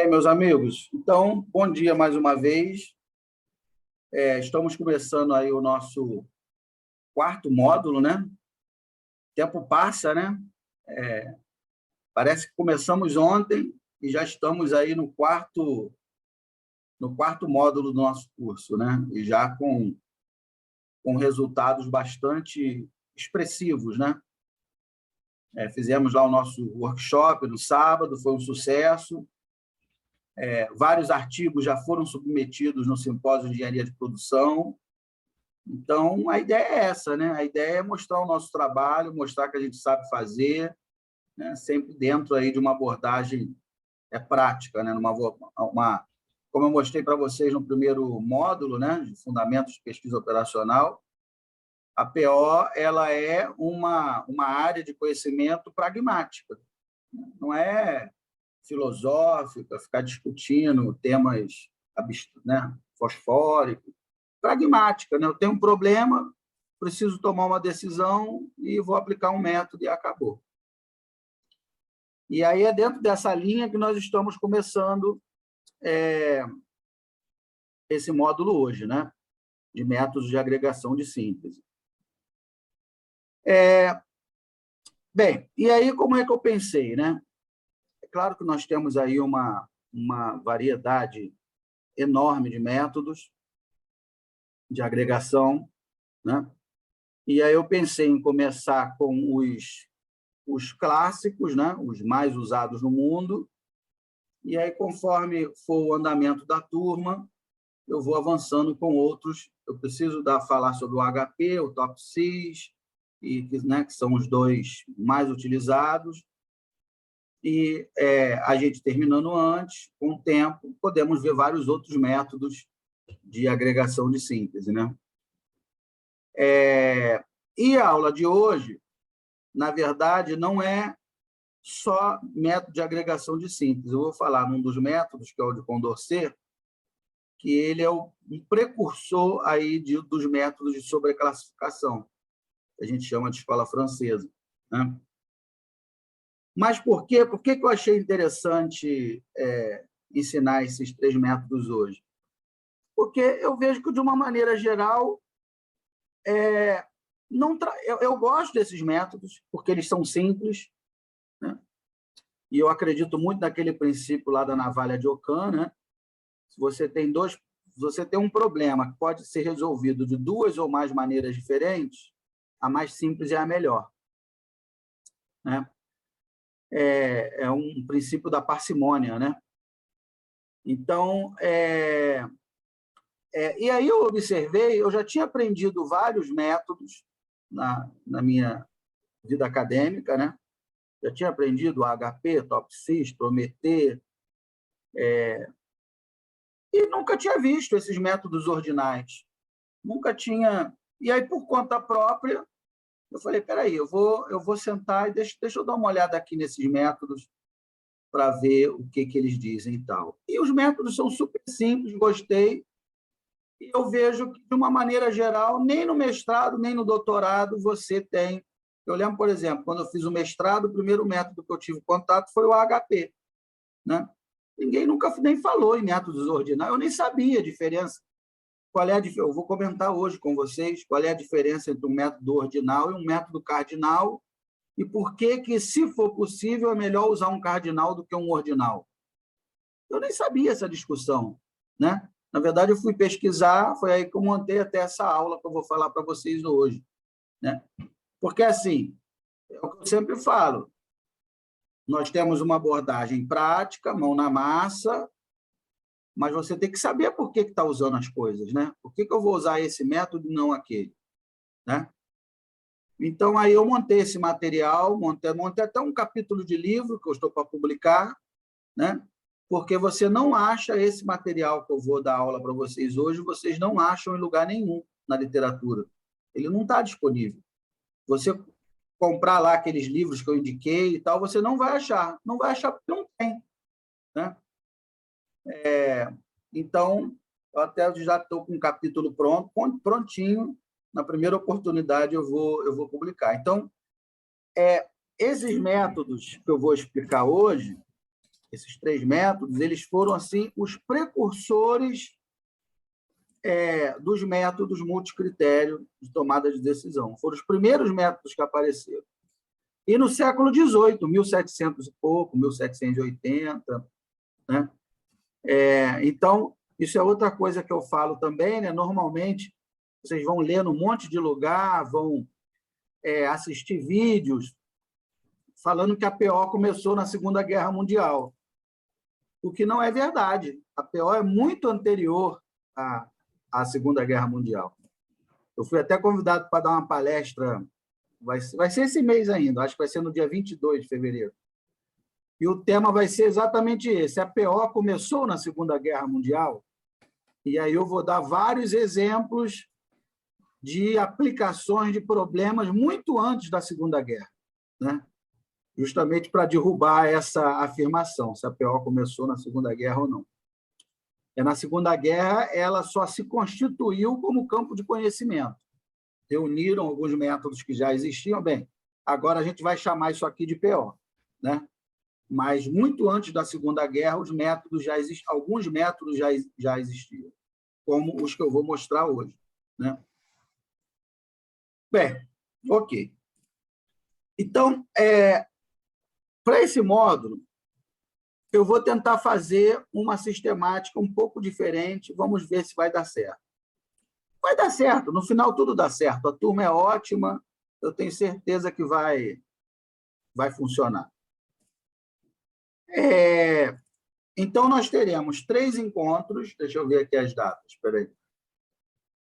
Meus amigos, então, bom dia mais uma vez. Estamos começando aí o nosso quarto módulo, né? O tempo passa, né? Parece que começamos ontem e já estamos aí no quarto módulo do nosso curso, né? E já com resultados bastante expressivos, né? Fizemos lá o nosso workshop no sábado, foi um sucesso. Vários artigos já foram submetidos no Simpósio de Engenharia de Produção. Então, a ideia é essa, né? A ideia é mostrar o nosso trabalho, mostrar que a gente sabe fazer, né? Sempre dentro aí de uma abordagem prática, né? Como eu mostrei para vocês no primeiro módulo, né? De Fundamentos de Pesquisa Operacional, a PO ela é uma área de conhecimento pragmática, não é filosófica, ficar discutindo temas, né, fosfóricos, pragmática, né? Eu tenho um problema, preciso tomar uma decisão e vou aplicar um método e acabou. E aí é dentro dessa linha que nós estamos começando esse módulo hoje, né? De métodos de agregação de síntese. Bem, e aí como é que eu pensei, né? É claro que nós temos aí uma variedade enorme de métodos de agregação, né? E aí eu pensei em começar com os clássicos, né? Os mais usados no mundo, e aí, conforme for o andamento da turma, eu vou avançando com outros. Eu preciso falar sobre o HP, o TOPSIS, né, que são os dois mais utilizados, e a gente terminando antes, com o tempo, podemos ver vários outros métodos de agregação de síntese, né? E a aula de hoje, na verdade, não é só método de agregação de síntese. Eu vou falar num dos métodos, que é o de Condorcet, que ele é um precursor aí dos métodos de sobreclassificação, que a gente chama de escola francesa, né? Mas por quê? Por que eu achei interessante ensinar esses três métodos hoje? Porque eu vejo que, de uma maneira geral, eu gosto desses métodos, porque eles são simples, né? E eu acredito muito naquele princípio lá da navalha de Ockham, né? Se você tem um problema que pode ser resolvido de duas ou mais maneiras diferentes, a mais simples é a melhor, né? É um princípio da parcimônia, né? Então, e aí eu observei, eu já tinha aprendido vários métodos na minha vida acadêmica, né? Já tinha aprendido HP, TOPSIS, Prometer, e nunca tinha visto esses métodos ordinais. Nunca tinha. E aí, por conta própria, eu falei, espera aí, eu vou sentar e deixa eu dar uma olhada aqui nesses métodos para ver o que eles dizem e tal. E os métodos são super simples, gostei, e eu vejo que, de uma maneira geral, nem no mestrado, nem no doutorado você tem. Eu lembro, por exemplo, quando eu fiz o mestrado, o primeiro método que eu tive contato foi o AHP, né? Ninguém nunca nem falou em métodos ordinais, eu nem sabia a diferença. Eu vou comentar hoje com vocês qual é a diferença entre um método ordinal e um método cardinal, e por que, se for possível, é melhor usar um cardinal do que um ordinal. Eu nem sabia essa discussão, né? Na verdade, eu fui pesquisar, foi aí que eu montei até essa aula que eu vou falar para vocês hoje, né? Porque, assim, é o que eu sempre falo, nós temos uma abordagem prática, mão na massa, mas você tem que saber por que está usando as coisas, né? Por que eu vou usar esse método e não aquele, né? Então, aí eu montei esse material, montei até um capítulo de livro que eu estou para publicar, né? Porque você não acha esse material que eu vou dar aula para vocês hoje, vocês não acham em lugar nenhum na literatura. Ele não está disponível. Você comprar lá aqueles livros que eu indiquei e tal, você não vai achar porque não tem, né? Então, eu até já estou com um capítulo prontinho, na primeira oportunidade eu vou publicar. Então, esses métodos que eu vou explicar hoje, Esses 3 métodos, eles foram, assim, os precursores dos métodos multicritério de tomada de decisão. Foram os primeiros métodos que apareceram. E no século XVIII, 1700 e pouco, 1780, né? Então, isso é outra coisa que eu falo também, né? Normalmente, vocês vão ler num monte de lugar, vão assistir vídeos falando que a PO começou na Segunda Guerra Mundial, o que não é verdade. A PO é muito anterior à Segunda Guerra Mundial. Eu fui até convidado para dar uma palestra, vai ser esse mês ainda, acho que vai ser no dia 22 de fevereiro. E o tema vai ser exatamente esse. A PO começou na Segunda Guerra Mundial, e aí eu vou dar vários exemplos de aplicações de problemas muito antes da Segunda Guerra, né? Justamente para derrubar essa afirmação, se a PO começou na Segunda Guerra ou não. Na Segunda Guerra, ela só se constituiu como campo de conhecimento. Reuniram alguns métodos que já existiam. Bem, agora a gente vai chamar isso aqui de PO, né? Mas, muito antes da Segunda Guerra, os métodos já existiam, alguns métodos já existiam, como os que eu vou mostrar hoje, né? Bem, ok. Então, para esse módulo, eu vou tentar fazer uma sistemática um pouco diferente. Vamos ver se vai dar certo. Vai dar certo, no final tudo dá certo. A turma é ótima, eu tenho certeza que vai funcionar. Então, nós teremos 3 encontros. Deixa eu ver aqui as datas, espera aí.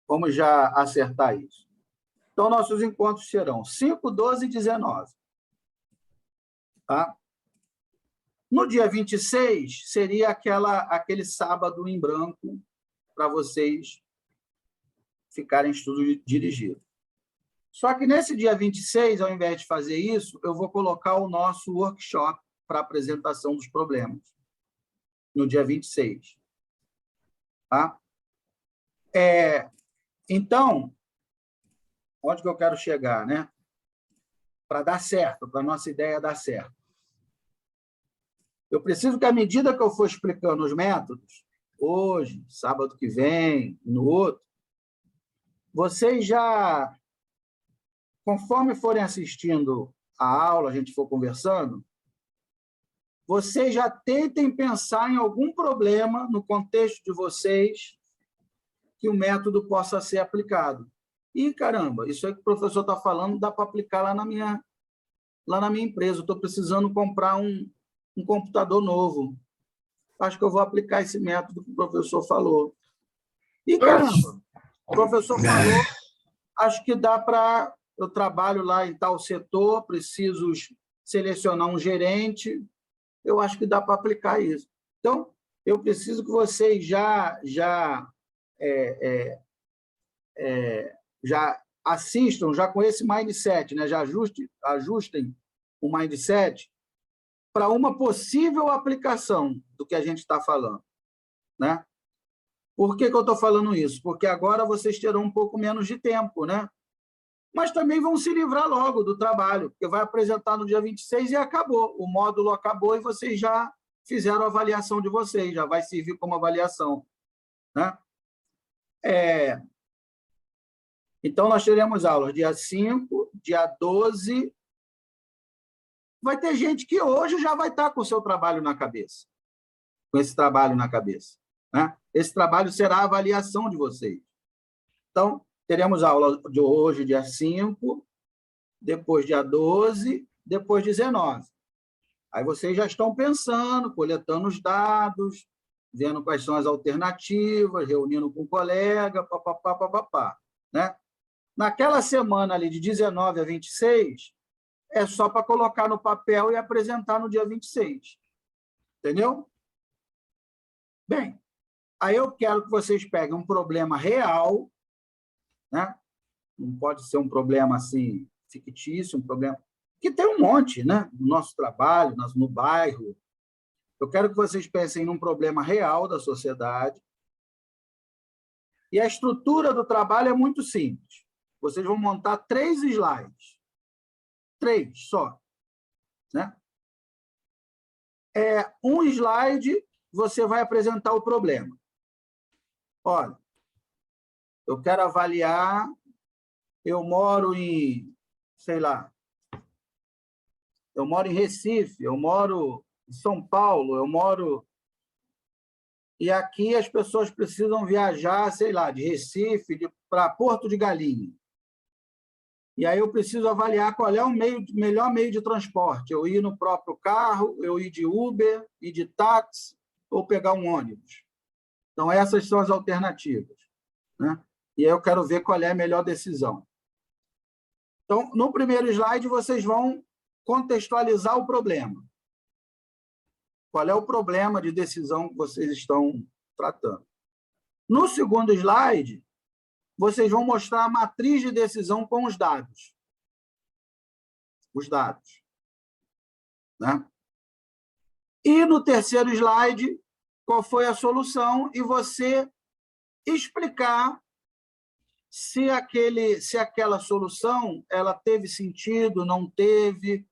Vamos já acertar isso. Então, nossos encontros serão 5, 12 e 19. Tá? No dia 26, seria aquele sábado em branco para vocês ficarem em estudo dirigido. Só que nesse dia 26, ao invés de fazer isso, eu vou colocar o nosso workshop para apresentação dos problemas, no dia 26. Tá? Então, onde que eu quero chegar, né? Para dar certo, para a nossa ideia dar certo. Eu preciso que, à medida que eu for explicando os métodos, hoje, sábado que vem, no outro, vocês já, conforme forem assistindo a aula, a gente for conversando, vocês já tentem pensar em algum problema no contexto de vocês que o método possa ser aplicado. E, caramba, isso aí que o professor está falando dá para aplicar lá na minha empresa. Estou precisando comprar um computador novo. Acho que eu vou aplicar esse método que o professor falou. E, caramba, o professor falou, acho que dá para... Eu trabalho lá em tal setor, preciso selecionar um gerente, eu acho que dá para aplicar isso. Então, eu preciso que vocês já assistam, já com esse mindset, né? Já ajustem o mindset para uma possível aplicação do que a gente está falando, né? Por que eu estou falando isso? Porque agora vocês terão um pouco menos de tempo, né? Mas também vão se livrar logo do trabalho, porque vai apresentar no dia 26 e acabou. O módulo acabou e vocês já fizeram a avaliação de vocês, já vai servir como avaliação, né? Então, nós teremos aulas dia 5, dia 12. Vai ter gente que hoje já vai estar com o seu trabalho na cabeça, com esse trabalho na cabeça, né? Esse trabalho será a avaliação de vocês. Então, teremos aula de hoje, dia 5, depois dia 12, depois 19. Aí vocês já estão pensando, coletando os dados, vendo quais são as alternativas, reunindo com o colega, papapá, né? Naquela semana ali de 19 a 26, é só para colocar no papel e apresentar no dia 26. Entendeu? Bem, aí eu quero que vocês peguem um problema real, né? Não pode ser um problema assim fictício, um problema que tem um monte, né? No nosso trabalho, no bairro. Eu quero que vocês pensem num problema real da sociedade. E a estrutura do trabalho é muito simples. Vocês vão montar 3 slides. 3 só, né? um slide, você vai apresentar o problema. Olha, eu quero avaliar, eu moro em, sei lá, eu moro em Recife, eu moro em São Paulo, eu moro... E aqui as pessoas precisam viajar, sei lá, de Recife para Porto de Galinha. E aí eu preciso avaliar qual é o melhor meio de transporte. Eu ir no próprio carro, eu ir de Uber, ir de táxi ou pegar um ônibus. Então, essas são as alternativas, né? E aí eu quero ver qual é a melhor decisão. Então, no primeiro slide, vocês vão contextualizar o problema. Qual é o problema de decisão que vocês estão tratando? No segundo slide, vocês vão mostrar a matriz de decisão com os dados. Os dados, né? E no terceiro slide, qual foi a solução e você explicar se aquela solução ela teve sentido, não teve.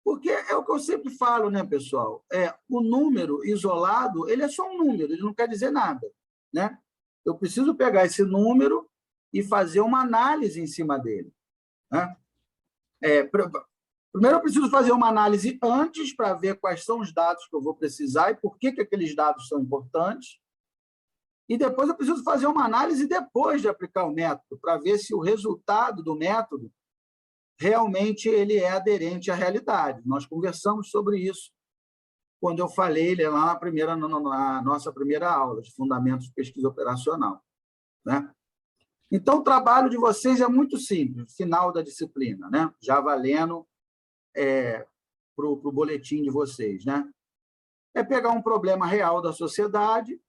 Porque é o que eu sempre falo, né, pessoal? O número isolado, ele é só um número, ele não quer dizer nada, né? Eu preciso pegar esse número e fazer uma análise em cima dele, né? Primeiro, eu preciso fazer uma análise antes para ver quais são os dados que eu vou precisar e por que aqueles dados são importantes. E depois eu preciso fazer uma análise depois de aplicar o método, para ver se o resultado do método realmente ele é aderente à realidade. Nós conversamos sobre isso quando eu falei lá na nossa primeira aula de Fundamentos de Pesquisa Operacional, né? Então, o trabalho de vocês é muito simples, final da disciplina, né? Já valendo para o boletim de vocês, né? É pegar um problema real da sociedade,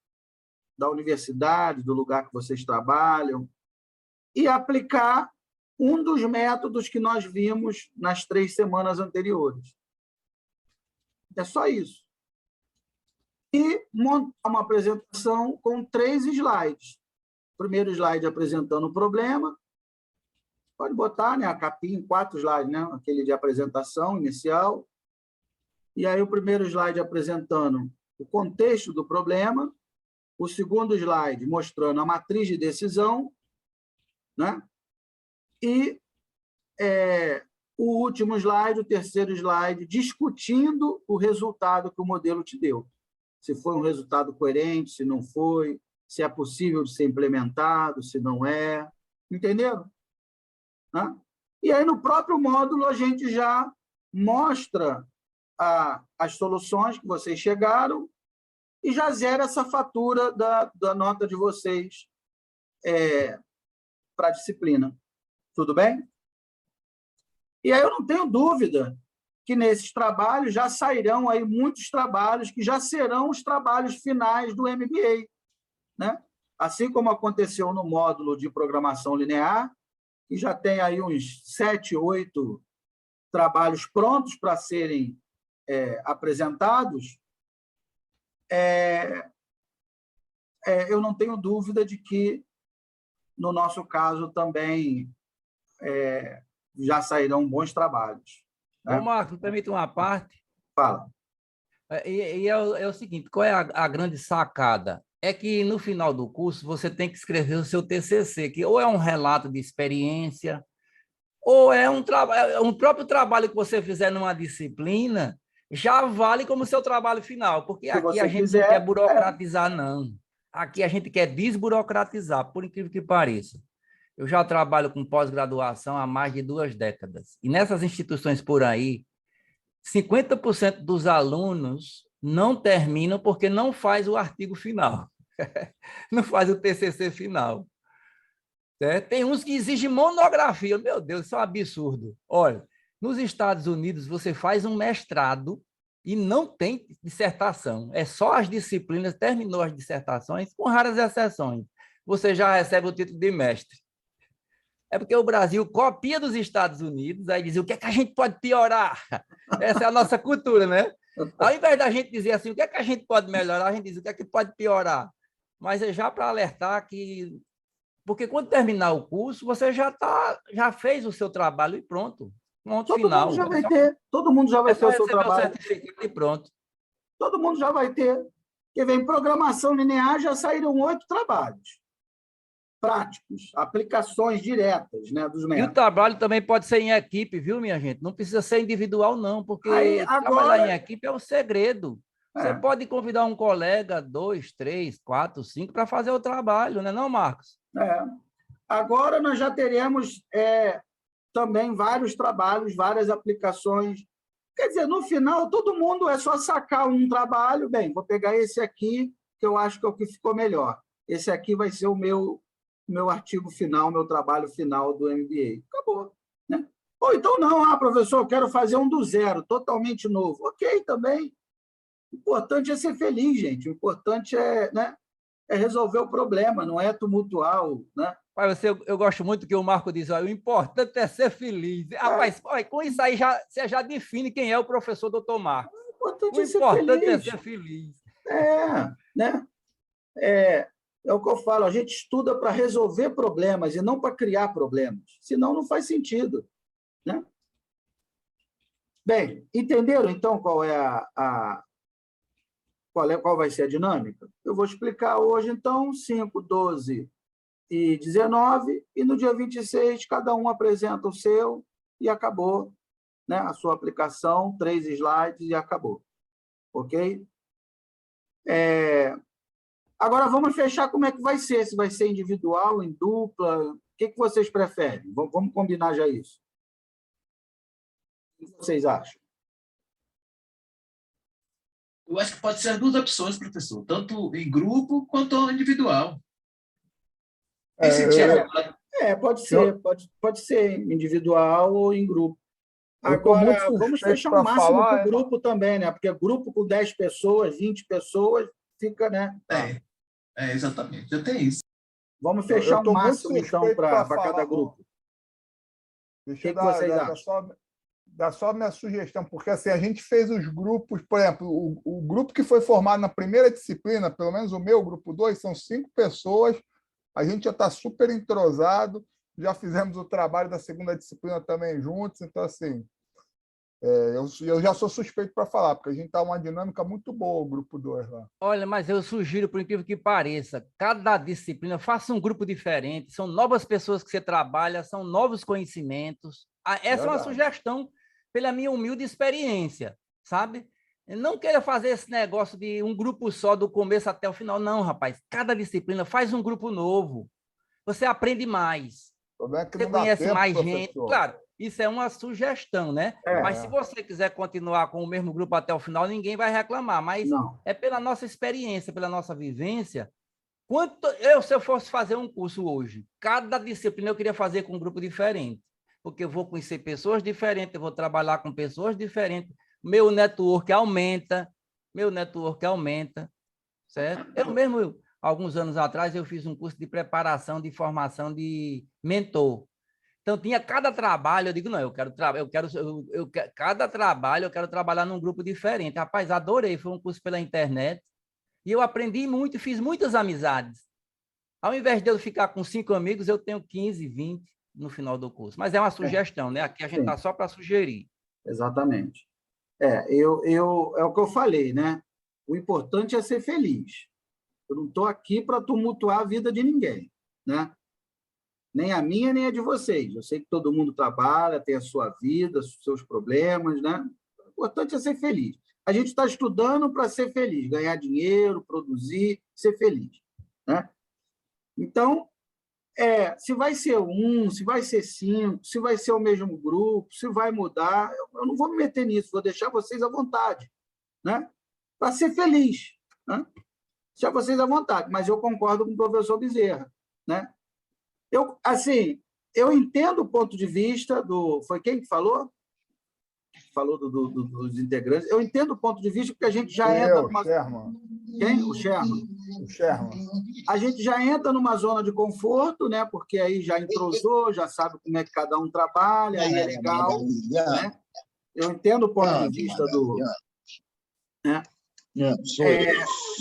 da universidade, do lugar que vocês trabalham, e aplicar um dos métodos que nós vimos nas 3 semanas anteriores. É só isso. E montar uma apresentação com 3 slides. Primeiro slide apresentando o problema. Pode botar, né, a capinha em 4 slides, né? Aquele de apresentação inicial. E aí o primeiro slide apresentando o contexto do problema. O segundo slide mostrando a matriz de decisão, né? E o último slide, o terceiro slide, discutindo o resultado que o modelo te deu. Se foi um resultado coerente, se não foi, se é possível de ser implementado, se não é. Entenderam? Né? E aí, no próprio módulo, a gente já mostra as soluções que vocês chegaram e já zera essa fatura da nota de vocês para a disciplina. Tudo bem? E aí eu não tenho dúvida que nesses trabalhos já sairão aí muitos trabalhos que já serão os trabalhos finais do MBA, né? Assim como aconteceu no módulo de programação linear, que já tem aí uns 7, 8 trabalhos prontos para serem apresentados, eu não tenho dúvida de que, no nosso caso, também já sairão bons trabalhos. Né? Ô, Marcos, me permite uma parte? Fala. É o seguinte, qual é a grande sacada? É que, no final do curso, você tem que escrever o seu TCC, que ou é um relato de experiência, ou é um próprio trabalho que você fizer numa disciplina, já vale como seu trabalho final, porque aqui a gente não quer burocratizar, não. Aqui a gente quer desburocratizar, por incrível que pareça. Eu já trabalho com pós-graduação há mais de 2 décadas. E nessas instituições por aí, 50% dos alunos não terminam porque não faz o artigo final. Não faz o TCC final. Certo? Tem uns que exigem monografia. Meu Deus, isso é um absurdo. Olha, nos Estados Unidos, você faz um mestrado e não tem dissertação. É só as disciplinas, terminou as dissertações, com raras exceções. Você já recebe o título de mestre. É porque o Brasil copia dos Estados Unidos, aí diz, o que é que a gente pode piorar? Essa é a nossa cultura, né? Ao invés da gente dizer assim, o que é que a gente pode melhorar, a gente diz, o que é que pode piorar? Mas é já para alertar que... Porque quando terminar o curso, você já fez o seu trabalho e pronto. Ponto final. Todo mundo já vai ter o seu trabalho. Certificado e pronto. todo mundo já vai ter. Porque vem programação linear, já saíram 8 trabalhos práticos, aplicações diretas, né, dos E o métodos. trabalho também pode ser em equipe, viu, minha gente? Não precisa ser individual, não, Aí, porque trabalhar em agora, equipe é o segredo. Você pode convidar um colega, 2, 3, 4, 5, para fazer o trabalho, né, não, Marcos? agora nós já teremos também vários trabalhos, várias aplicações. Quer dizer, no final, todo mundo é só sacar um trabalho. Bem, vou pegar esse aqui, que eu acho que é o que ficou melhor. Esse aqui vai ser o meu artigo final, meu trabalho final do MBA. Acabou. Né? Ou então, não, professor, eu quero fazer um do zero, totalmente novo. Ok, também. O importante é ser feliz, gente. O importante né, é resolver o problema, não é tumultuar. Né? Mas eu gosto muito que o Marco diz, olha, o importante é ser feliz. Rapaz, olha, com isso aí você já define quem é o professor Dr. Marcos. O importante O é ser importante é feliz. ser feliz. Né? É o que eu falo, a gente estuda para resolver problemas e não para criar problemas, senão não faz sentido. Né? Bem, entenderam então qual vai ser a dinâmica? Eu vou explicar hoje, então, 5, 12 e 19, e no dia 26, cada um apresenta o seu e acabou, né? A sua aplicação, 3 slides e acabou. Ok? Agora, vamos fechar como é que vai ser, se vai ser individual, em dupla, o que vocês preferem? Vamos combinar já isso. O que vocês acham? Eu acho que pode ser as 2 opções, professor, tanto em grupo quanto individual. Tem sentido? Pode ser individual ou em grupo. Agora, vamos fechar o máximo para o grupo também, né? Porque grupo com 10 pessoas, 20 pessoas, fica, né? Exatamente, já tem isso. Vamos fechar o máximo, então, para cada grupo. Deixa eu dar só minha sugestão, porque assim, a gente fez os grupos, por exemplo, o grupo que foi formado na primeira disciplina, pelo menos o meu, grupo 2, são 5 pessoas, a gente já está super entrosado, já fizemos o trabalho da segunda disciplina também juntos, então, assim, eu já sou suspeito para falar, porque a gente está uma dinâmica muito boa, o grupo 2 lá. Olha, mas eu sugiro, por incrível que pareça, cada disciplina, faça um grupo diferente, são novas pessoas que você trabalha, são novos conhecimentos. Essa é uma sugestão pela minha humilde experiência, sabe? Não queira fazer esse negócio de um grupo só do começo até o final, não, rapaz. Cada disciplina faz um grupo novo. Você aprende mais. Você conhece mais gente. Claro, isso é uma sugestão, né? Mas se você quiser continuar com o mesmo grupo até o final, ninguém vai reclamar. Mas é pela nossa experiência, pela nossa vivência. Se eu fosse fazer um curso hoje, cada disciplina eu queria fazer com um grupo diferente. Porque eu vou conhecer pessoas diferentes, eu vou trabalhar com pessoas diferentes. Meu network aumenta, certo? Eu mesmo, alguns anos atrás, eu fiz um curso de preparação, de formação de mentor. Então, tinha cada trabalho, eu digo, não, cada trabalho eu quero trabalhar num grupo diferente. Rapaz, adorei, foi um curso pela internet, e eu aprendi muito, e fiz muitas amizades. Ao invés de eu ficar com 5 amigos, eu tenho 15, 20 no final do curso. Mas é uma sugestão, né? Aqui a gente está só para sugerir. Exatamente. É o que eu falei, né? O importante é ser feliz. Eu não estou aqui para tumultuar a vida de ninguém, né? Nem a minha, nem a de vocês. Eu sei que todo mundo trabalha, tem a sua vida, os seus problemas, né? O importante é ser feliz. A gente está estudando para ser feliz, ganhar dinheiro, produzir, ser feliz, né? Então, se vai ser 1, se vai ser 5, se vai ser o mesmo grupo, se vai mudar, eu não vou me meter nisso, vou deixar vocês à vontade, né? Para ser feliz, né? Deixar vocês à vontade, mas eu concordo com o professor Bezerra, né? Eu entendo o ponto de vista do... Foi quem que falou? Falou dos integrantes. Eu entendo o ponto de vista porque a gente já entra numa... Sherman. Quem? O Sherman. O Sherman. A gente já entra numa zona de conforto, né? Porque aí já entrosou, já sabe como é que cada um trabalha, aí é legal, né? Eu entendo o ponto de vista do... Né?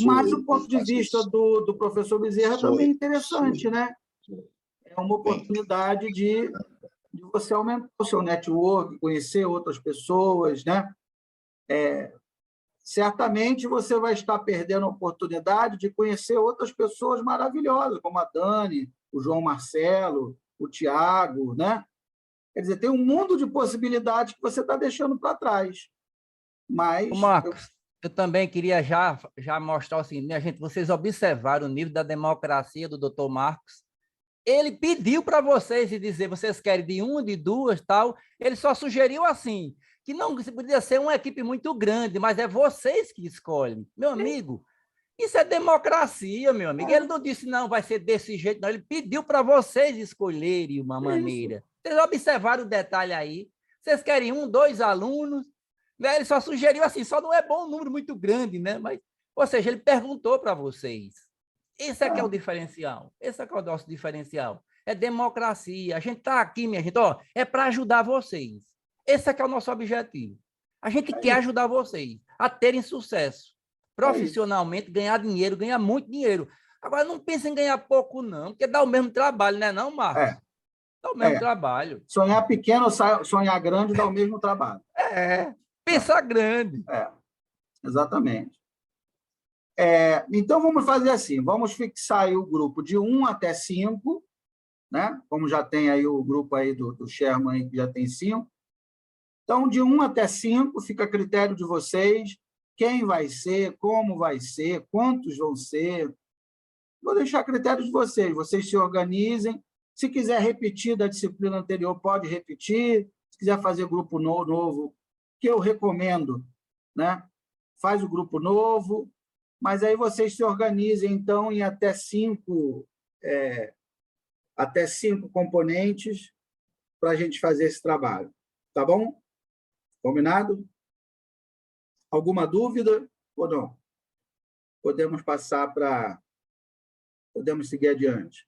Mas o ponto de vista do professor Bezerra também é interessante, né? É uma oportunidade de você aumentar o seu network, conhecer outras pessoas, né? certamente você vai estar perdendo a oportunidade de conhecer outras pessoas maravilhosas, como a Dani, o João Marcelo, o Tiago, né? Quer dizer, tem um mundo de possibilidades que você está deixando para trás. Mas... Marcos, eu também queria já mostrar o seguinte, minha gente, vocês observaram o nível da democracia do doutor Marcos? Ele pediu para vocês e dizer, vocês querem de uma, de duas, tal. Ele só sugeriu assim, que não podia ser uma equipe muito grande, mas é vocês que escolhem. Meu amigo, isso é democracia, meu amigo. Ele não disse, não, vai ser desse jeito, não. Ele pediu para vocês escolherem uma maneira. Vocês observaram o detalhe aí? Vocês querem 1, 2 alunos? Né? Ele só sugeriu assim, só não é bom um número muito grande, né? Mas, ou seja, ele perguntou para vocês. Esse é que é o diferencial. Esse é que é o nosso diferencial. É democracia. A gente está aqui, minha gente, ó, é para ajudar vocês. Esse é que é o nosso objetivo. A gente quer ajudar vocês a terem sucesso. Profissionalmente, ganhar dinheiro, ganhar muito dinheiro. Agora, não pense em ganhar pouco, não, porque dá o mesmo trabalho, né, não, Marcos? Dá o mesmo trabalho. Sonhar pequeno, sonhar grande dá o mesmo trabalho. Pensar grande. Exatamente. Então, vamos fazer assim, vamos fixar aí o grupo de 1 até 5, né? Como já tem aí o grupo aí do Sherman, aí, que já tem 5. Então, de 1 até 5, fica a critério de vocês, quem vai ser, como vai ser, quantos vão ser. Vou deixar a critério de vocês se organizem. Se quiser repetir da disciplina anterior, pode repetir. Se quiser fazer grupo novo, que eu recomendo, né? Faz o grupo novo, mas aí vocês se organizem, então, em até 5 componentes para a gente fazer esse trabalho. Tá bom? Combinado? Alguma dúvida ou não? Podemos passar para... Podemos seguir adiante.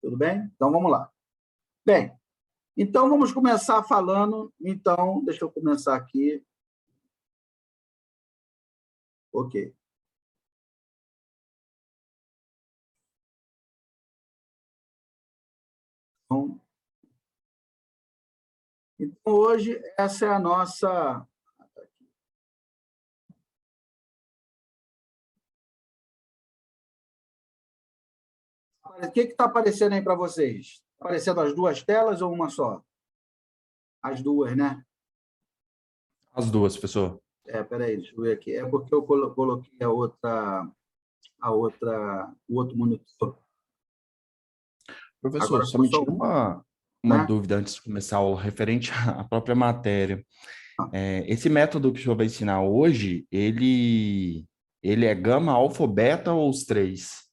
Tudo bem? Então, vamos lá. Bem, então, vamos começar falando... Então, deixa eu começar aqui. Ok. Então, hoje, essa é a nossa... O que está aparecendo aí para vocês? Está aparecendo as duas telas ou uma só? As duas, né? As duas, professor. Espera aí, deixa eu ver aqui. É porque eu coloquei o outro monitor. Professor, Agora, somente uma né? dúvida antes de começar a aula, referente à própria matéria. Esse método que o senhor vai ensinar hoje, ele é gama, alfa, beta ou os 3?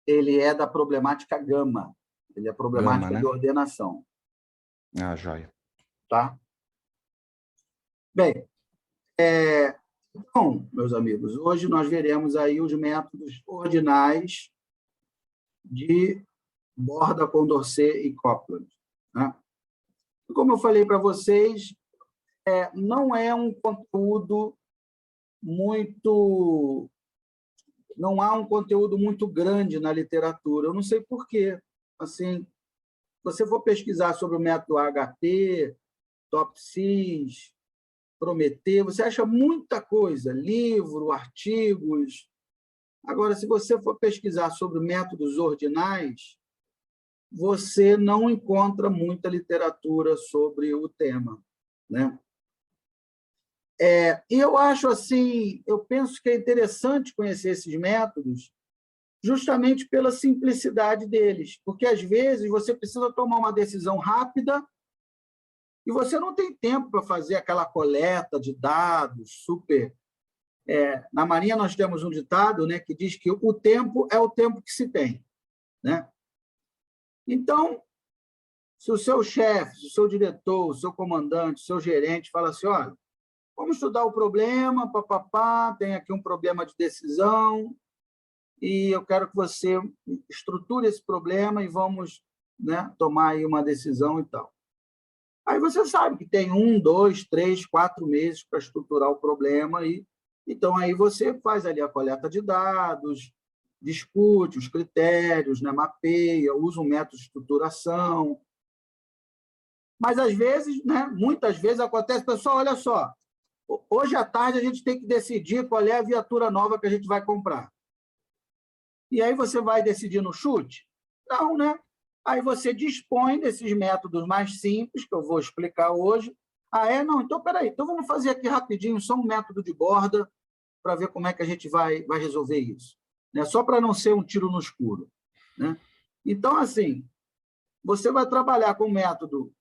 Ele é da problemática gama. Ele é problemática Gama, né? de ordenação. Ah, joia. Tá? Bem, então, meus amigos, hoje nós veremos aí os métodos ordinais de Borda, Condorcet e Copeland. Né? Como eu falei para vocês, não é um conteúdo muito... Não há um conteúdo muito grande na literatura. Eu não sei por quê. Assim, se você for pesquisar sobre o método AHP, TOPSIS, Prometeu, você acha muita coisa, livro, artigos. Agora, se você for pesquisar sobre métodos ordinais, você não encontra muita literatura sobre o tema, né? E eu acho assim, eu penso que é interessante conhecer esses métodos justamente pela simplicidade deles, porque às vezes você precisa tomar uma decisão rápida e você não tem tempo para fazer aquela coleta de dados super... na Marinha nós temos um ditado, né, que diz que o tempo é o tempo que se tem, né? Então, se o seu chefe, se o seu diretor, o seu comandante, o seu gerente fala assim, olha, vamos estudar o problema, tem aqui um problema de decisão, e eu quero que você estruture esse problema e vamos, né, tomar aí uma decisão e tal. Aí você sabe que tem 1, 2, 3, 4 meses para estruturar o problema, e então aí você faz ali a coleta de dados, discute os critérios, né, mapeia, usa um método de estruturação. Mas, às vezes, né, muitas vezes acontece, pessoal, olha só, hoje à tarde a gente tem que decidir qual é a viatura nova que a gente vai comprar. E aí você vai decidir no chute? Não, né? Aí você dispõe desses métodos mais simples, que eu vou explicar hoje. Não, então, peraí, então vamos fazer aqui rapidinho só um método de borda para ver como é que a gente vai resolver isso. Né? Só para não ser um tiro no escuro. Né? Então, assim, você vai trabalhar com um método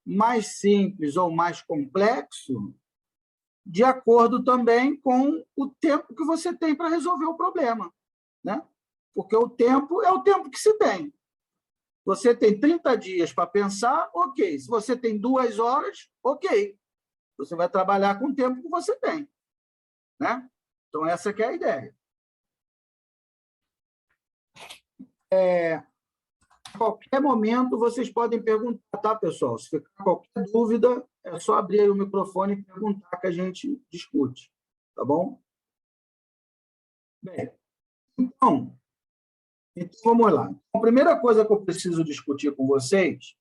mais simples ou mais complexo, de acordo também com o tempo que você tem para resolver o problema. Né? Porque o tempo é o tempo que se tem. Você tem 30 dias para pensar, ok. Se você tem 2 horas, ok. Você vai trabalhar com o tempo que você tem. Né? Então, essa que é a ideia. A qualquer momento, vocês podem perguntar, tá, pessoal? Se ficar qualquer dúvida, é só abrir aí o microfone e perguntar que a gente discute. Tá bom? Bem, então vamos lá. A primeira coisa que eu preciso discutir com vocês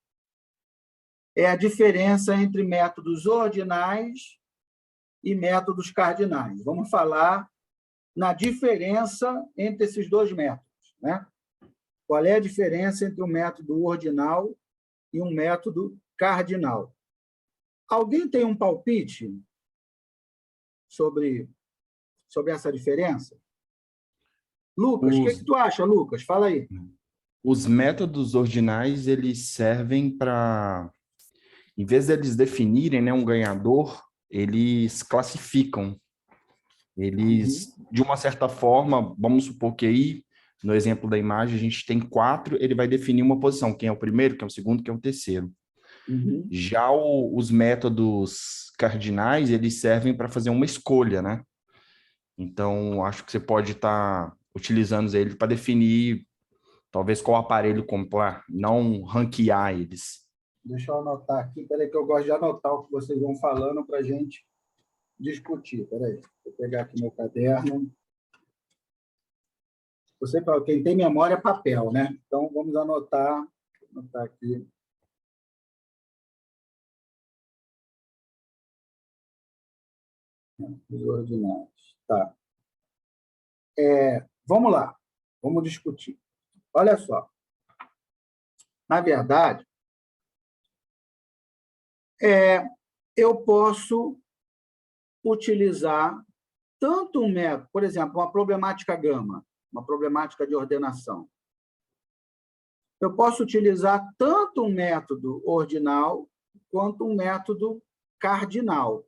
é a diferença entre métodos ordinais e métodos cardinais. Vamos falar na diferença entre esses dois métodos. Né? Qual é a diferença entre um método ordinal e um método cardinal? Alguém tem um palpite sobre essa diferença? Lucas, o que tu acha, Lucas? Fala aí. Os métodos ordinais, eles servem para, em vez de eles definirem, né, um ganhador, eles classificam. Eles, de uma certa forma, vamos supor que aí, no exemplo da imagem, a gente tem 4, ele vai definir uma posição, quem é o primeiro, quem é o segundo, quem é o terceiro. Já os métodos cardinais, eles servem para fazer uma escolha, né? Então, acho que você pode estar utilizando ele para definir, talvez, qual aparelho comprar, não ranquear eles. Deixa eu anotar aqui, peraí, que eu gosto de anotar o que vocês vão falando para a gente discutir. Peraí, vou pegar aqui meu caderno. Você fala, quem tem memória é papel, né? Então, vamos anotar aqui. Os ordinários. Tá. Vamos lá, vamos discutir. Olha só. Na verdade, eu posso utilizar tanto um método, por exemplo, uma problemática gama, uma problemática de ordenação. Eu posso utilizar tanto um método ordinal quanto um método cardinal.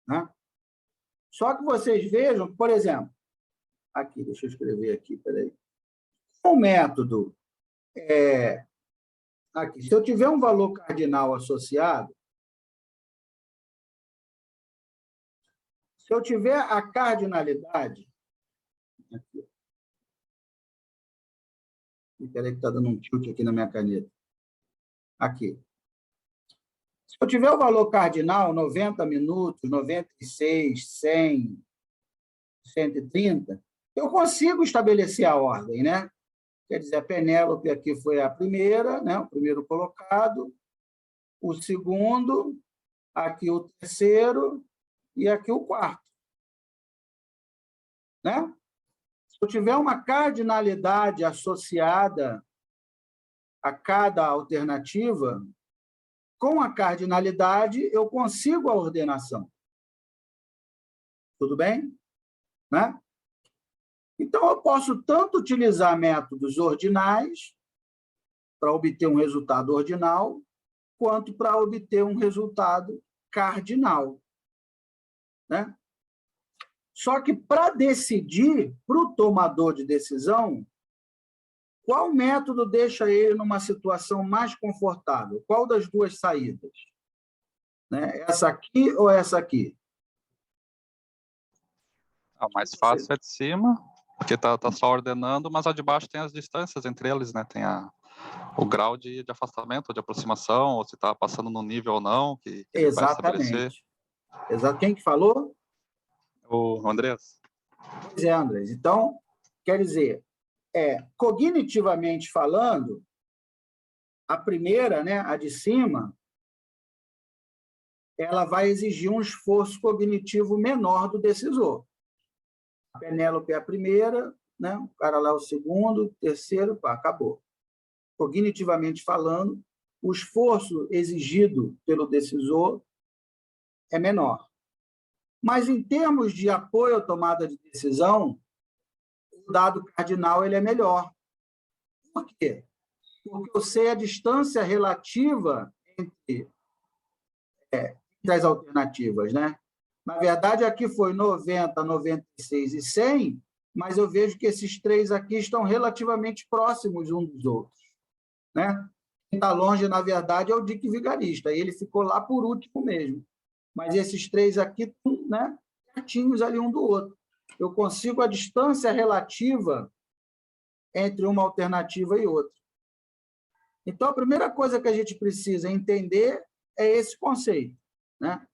Né? Só que vocês vejam, por exemplo, aqui, deixa eu escrever aqui, peraí. O método aqui, se eu tiver um valor cardinal associado, se eu tiver a cardinalidade, aqui, peraí que está dando um tilt aqui na minha caneta. Aqui. Se eu tiver o valor cardinal, 90 minutos, 96, 100, 130, eu consigo estabelecer a ordem, né? Quer dizer, a Penélope aqui foi a primeira, né? O primeiro colocado, o segundo, aqui o terceiro e aqui o quarto. Né? Se eu tiver uma cardinalidade associada a cada alternativa, com a cardinalidade eu consigo a ordenação. Tudo bem? Né? Então, eu posso tanto utilizar métodos ordinais para obter um resultado ordinal, quanto para obter um resultado cardinal. Né? Só que, para decidir, para o tomador de decisão, qual método deixa ele numa situação mais confortável? Qual das duas saídas? Né? Essa aqui ou essa aqui? A mais fácil é de cima, porque está só ordenando, mas a de baixo tem as distâncias entre eles, né? Tem o grau de afastamento, de aproximação, ou se está passando no nível ou não, que ele vai estabelecer. Exato. Quem que falou? O Andrés. Pois é, Andrés. Então, quer dizer, cognitivamente falando, a primeira, né, a de cima, ela vai exigir um esforço cognitivo menor do decisor. A Penélope é a primeira, né? O cara lá é o segundo, terceiro, pá, acabou. Cognitivamente falando, o esforço exigido pelo decisor é menor. Mas, em termos de apoio à tomada de decisão, o dado cardinal ele é melhor. Por quê? Porque eu sei a distância relativa entre as alternativas, né? Na verdade, aqui foi 90, 96 e 100, mas eu vejo que esses três aqui estão relativamente próximos uns dos outros, né? Quem está longe, na verdade, é o Dick Vigarista, e ele ficou lá por último mesmo. Mas esses três aqui estão, né, pertinhos ali um do outro. Eu consigo a distância relativa entre uma alternativa e outra. Então, a primeira coisa que a gente precisa entender é esse conceito, né?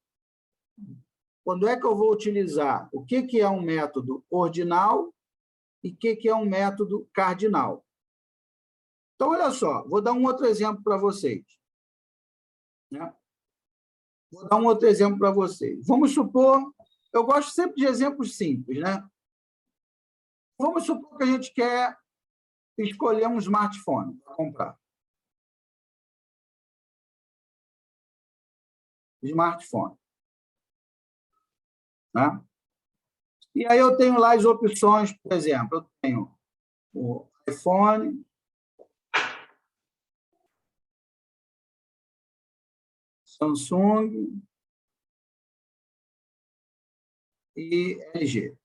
Quando é que eu vou utilizar? O que é um método ordinal e o que é um método cardinal? Então, olha só, vou dar um outro exemplo para vocês, né? Vou dar um outro exemplo para vocês. Vamos supor, eu gosto sempre de exemplos simples, né? Vamos supor que a gente quer escolher um smartphone para comprar. Smartphone. Né? E aí eu tenho lá as opções, por exemplo, eu tenho o iPhone, Samsung e LG.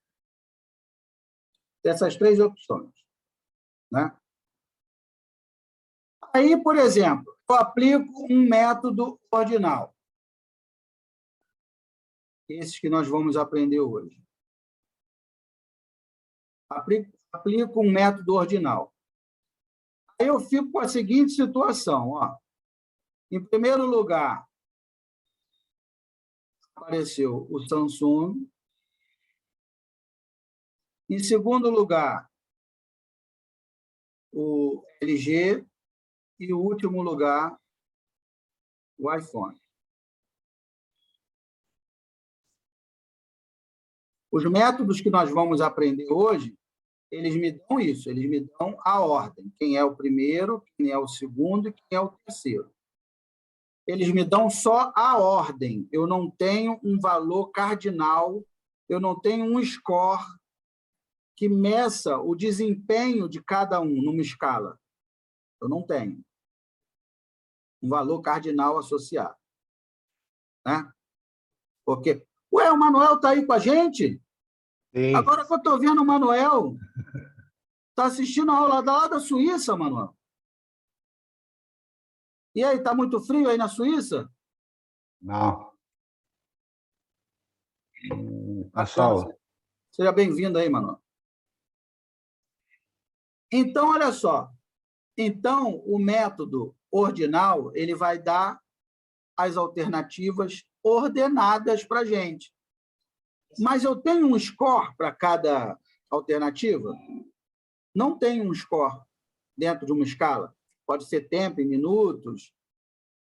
Dessas três opções. Né? Aí, por exemplo, eu aplico um método ordinal. Esses que nós vamos aprender hoje. Aplico um método ordinal. Aí eu fico com a seguinte situação. Ó. Em primeiro lugar, apareceu o Samsung. Em segundo lugar, o LG. E, em último lugar, o iPhone. Os métodos que nós vamos aprender hoje, eles me dão isso, eles me dão a ordem. Quem é o primeiro, quem é o segundo e quem é o terceiro. Eles me dão só a ordem. Eu não tenho um valor cardinal, eu não tenho um score que meça o desempenho de cada um numa escala. Eu não tenho um valor cardinal associado. Né? Porque, ué, o Manuel está aí com a gente? Sim. Agora que eu estou vendo o Manuel, está assistindo a aula lá da Suíça, Manuel. E aí, está muito frio aí na Suíça? Não. Pessoal. Seja bem-vindo aí, Manuel. Então, olha só. Então, o método ordinal ele vai dar as alternativas ordenadas para a gente. Mas eu tenho um score para cada alternativa? Não tem um score dentro de uma escala. Pode ser tempo em minutos,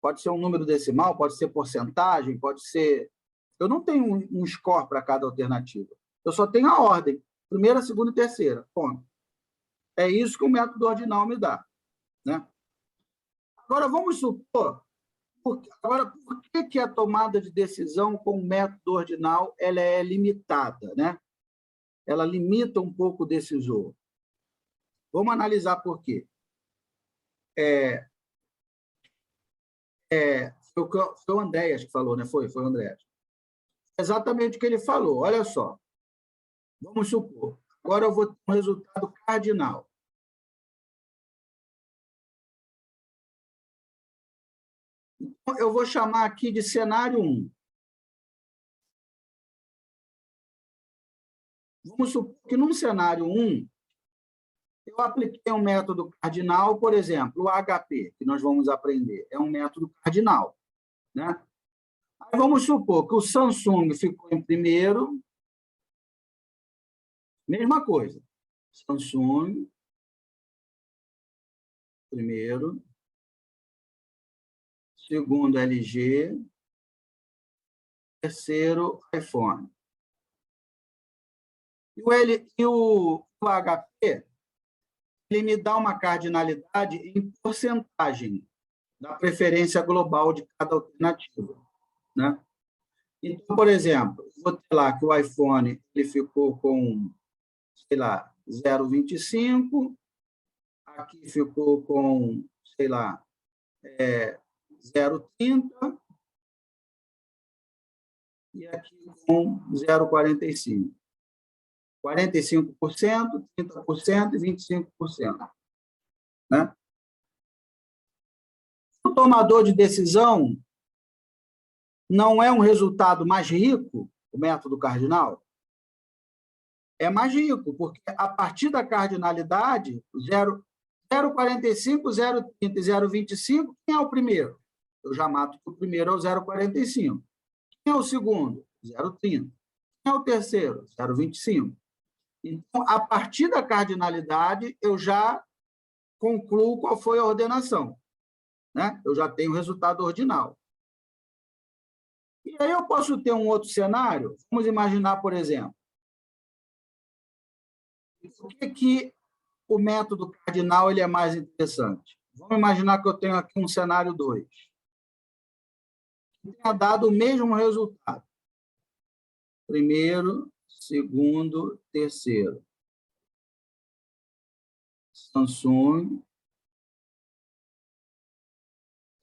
pode ser um número decimal, pode ser porcentagem, pode ser... Eu não tenho um score para cada alternativa. Eu só tenho a ordem. Primeira, segunda e terceira. Ponto. É isso que o método ordinal me dá. Né? Agora, vamos supor... por que a tomada de decisão com o método ordinal ela é limitada? Né? Ela limita um pouco o decisor. Vamos analisar por quê. Foi o Andréas que falou, né? Foi o Andréas. Exatamente o que ele falou. Olha só. Vamos supor. Agora eu vou ter um resultado cardinal. Então, eu vou chamar aqui de cenário 1. Vamos supor que, num cenário 1, eu apliquei um método cardinal, por exemplo, o HP, que nós vamos aprender. É um método cardinal. Né? Aí vamos supor que o Samsung ficou em primeiro. Mesma coisa. Samsung, primeiro. Segundo, LG. terceiro iPhone. E o HP, ele me dá uma cardinalidade em porcentagem da preferência global de cada alternativa, né? Então, por exemplo, vou ter lá que o iPhone ele ficou com, sei lá, 0,25, aqui ficou com, sei lá, 0,30 e aqui com 0,45. 45%, 30% e 25%. Né? O tomador de decisão não é um resultado mais rico, o método cardinal? É mais rico, porque a partir da cardinalidade, 0,45, 0,30 e 0,25, quem é o primeiro? Eu já mato que o primeiro é o 0,45. Quem é o segundo? 0,30. Quem é o terceiro? 0,25. Então, a partir da cardinalidade, eu já concluo qual foi a ordenação. Né? Eu já tenho o resultado ordinal. E aí eu posso ter um outro cenário. Vamos imaginar, por exemplo, por que o método cardinal ele é mais interessante? Vamos imaginar que eu tenho aqui um cenário 2, que tenha dado o mesmo resultado. Primeiro, segundo, terceiro. Samsung,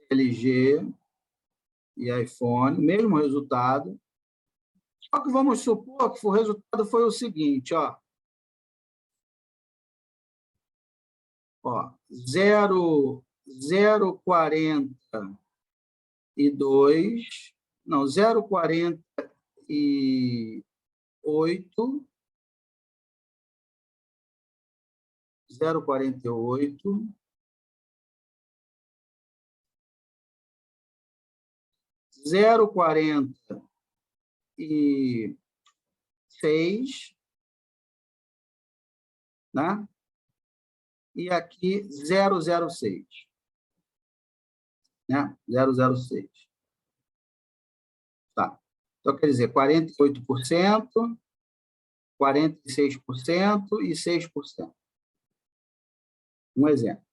LG e iPhone, mesmo resultado. Só que vamos supor que o resultado foi o seguinte, ó. 0,42, não, 0,48, 0,48, 0,46, né? E aqui 0,06. Né? 0,06. Tá. Então, quer dizer, 48%, 46% e 6%. Um exemplo.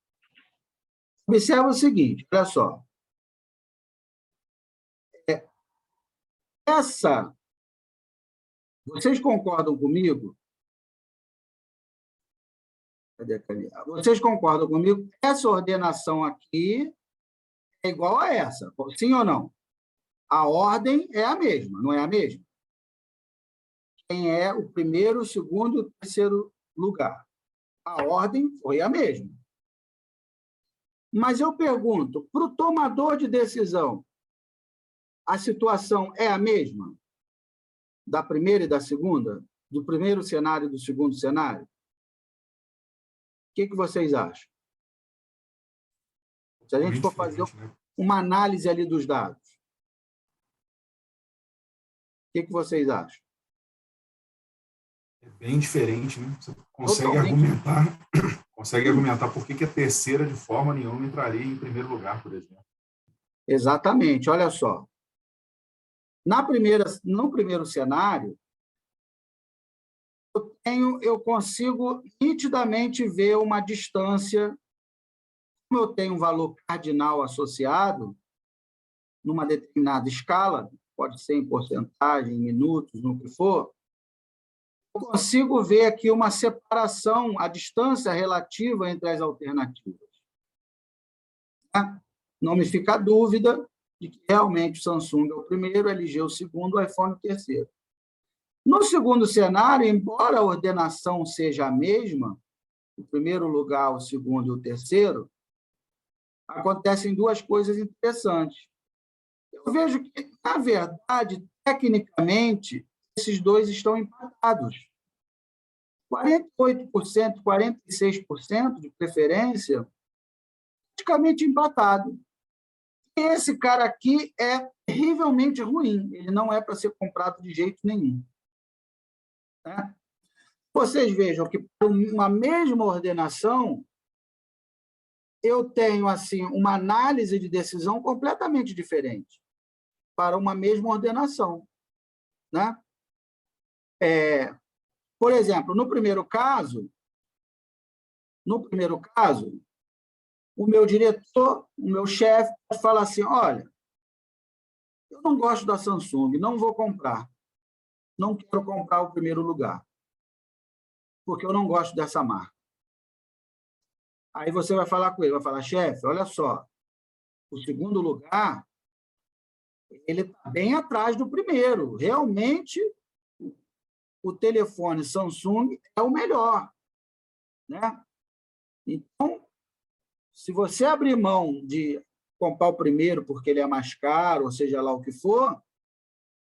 Observa o seguinte, olha só. Vocês concordam comigo? Cadê a caneta? Vocês concordam comigo? Essa ordenação aqui é igual a essa, sim ou não? A ordem é a mesma, não é a mesma? Quem é o primeiro, o segundo e o terceiro lugar? A ordem foi a mesma. Mas eu pergunto, para o tomador de decisão, a situação é a mesma? Da primeira e da segunda? Do primeiro cenário e do segundo cenário? O que vocês acham? Se a gente for fazer uma análise ali dos dados, o que vocês acham? É bem diferente, né? Você consegue argumentar por que a terceira, de forma nenhuma, entraria em primeiro lugar, por exemplo. Exatamente. Olha só. No primeiro cenário, eu consigo nitidamente ver uma distância. Como eu tenho um valor cardinal associado, numa determinada escala, pode ser em porcentagem, em minutos, no que for, eu consigo ver aqui uma separação, a distância relativa entre as alternativas. Não me fica dúvida de que realmente o Samsung é o primeiro, o LG é o segundo, o iPhone é o terceiro. No segundo cenário, embora a ordenação seja a mesma, o primeiro lugar, o segundo e o terceiro, acontecem duas coisas interessantes. Eu vejo que, na verdade, tecnicamente, esses dois estão empatados. 48%, 46% de preferência, praticamente empatado. E esse cara aqui é terrivelmente ruim, ele não é para ser comprado de jeito nenhum. Né? Vocês vejam que, por uma mesma ordenação, eu tenho assim uma análise de decisão completamente diferente para uma mesma ordenação. né? Por exemplo, no primeiro caso, o meu diretor, o meu chefe, fala assim: olha, eu não gosto da Samsung, não vou comprar. Não quero comprar o primeiro lugar, porque eu não gosto dessa marca. Aí você vai falar com ele, vai falar: chefe, olha só, o segundo lugar ele está bem atrás do primeiro. Realmente, o telefone Samsung é o melhor, né? Então, se você abrir mão de comprar o primeiro porque ele é mais caro, ou seja lá o que for,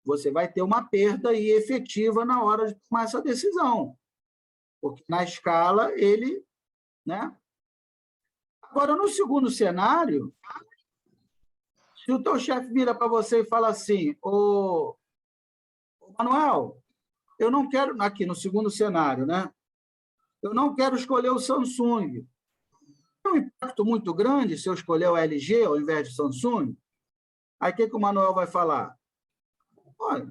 você vai ter uma perda aí efetiva na hora de tomar essa decisão. Porque na escala ele, né? Agora, no segundo cenário, se o teu chefe vira para você e fala assim: ô Manuel, eu não quero, aqui no segundo cenário, né? Eu não quero escolher o Samsung. É um impacto muito grande se eu escolher o LG ao invés de Samsung. Aí o que o Manuel vai falar? Olha,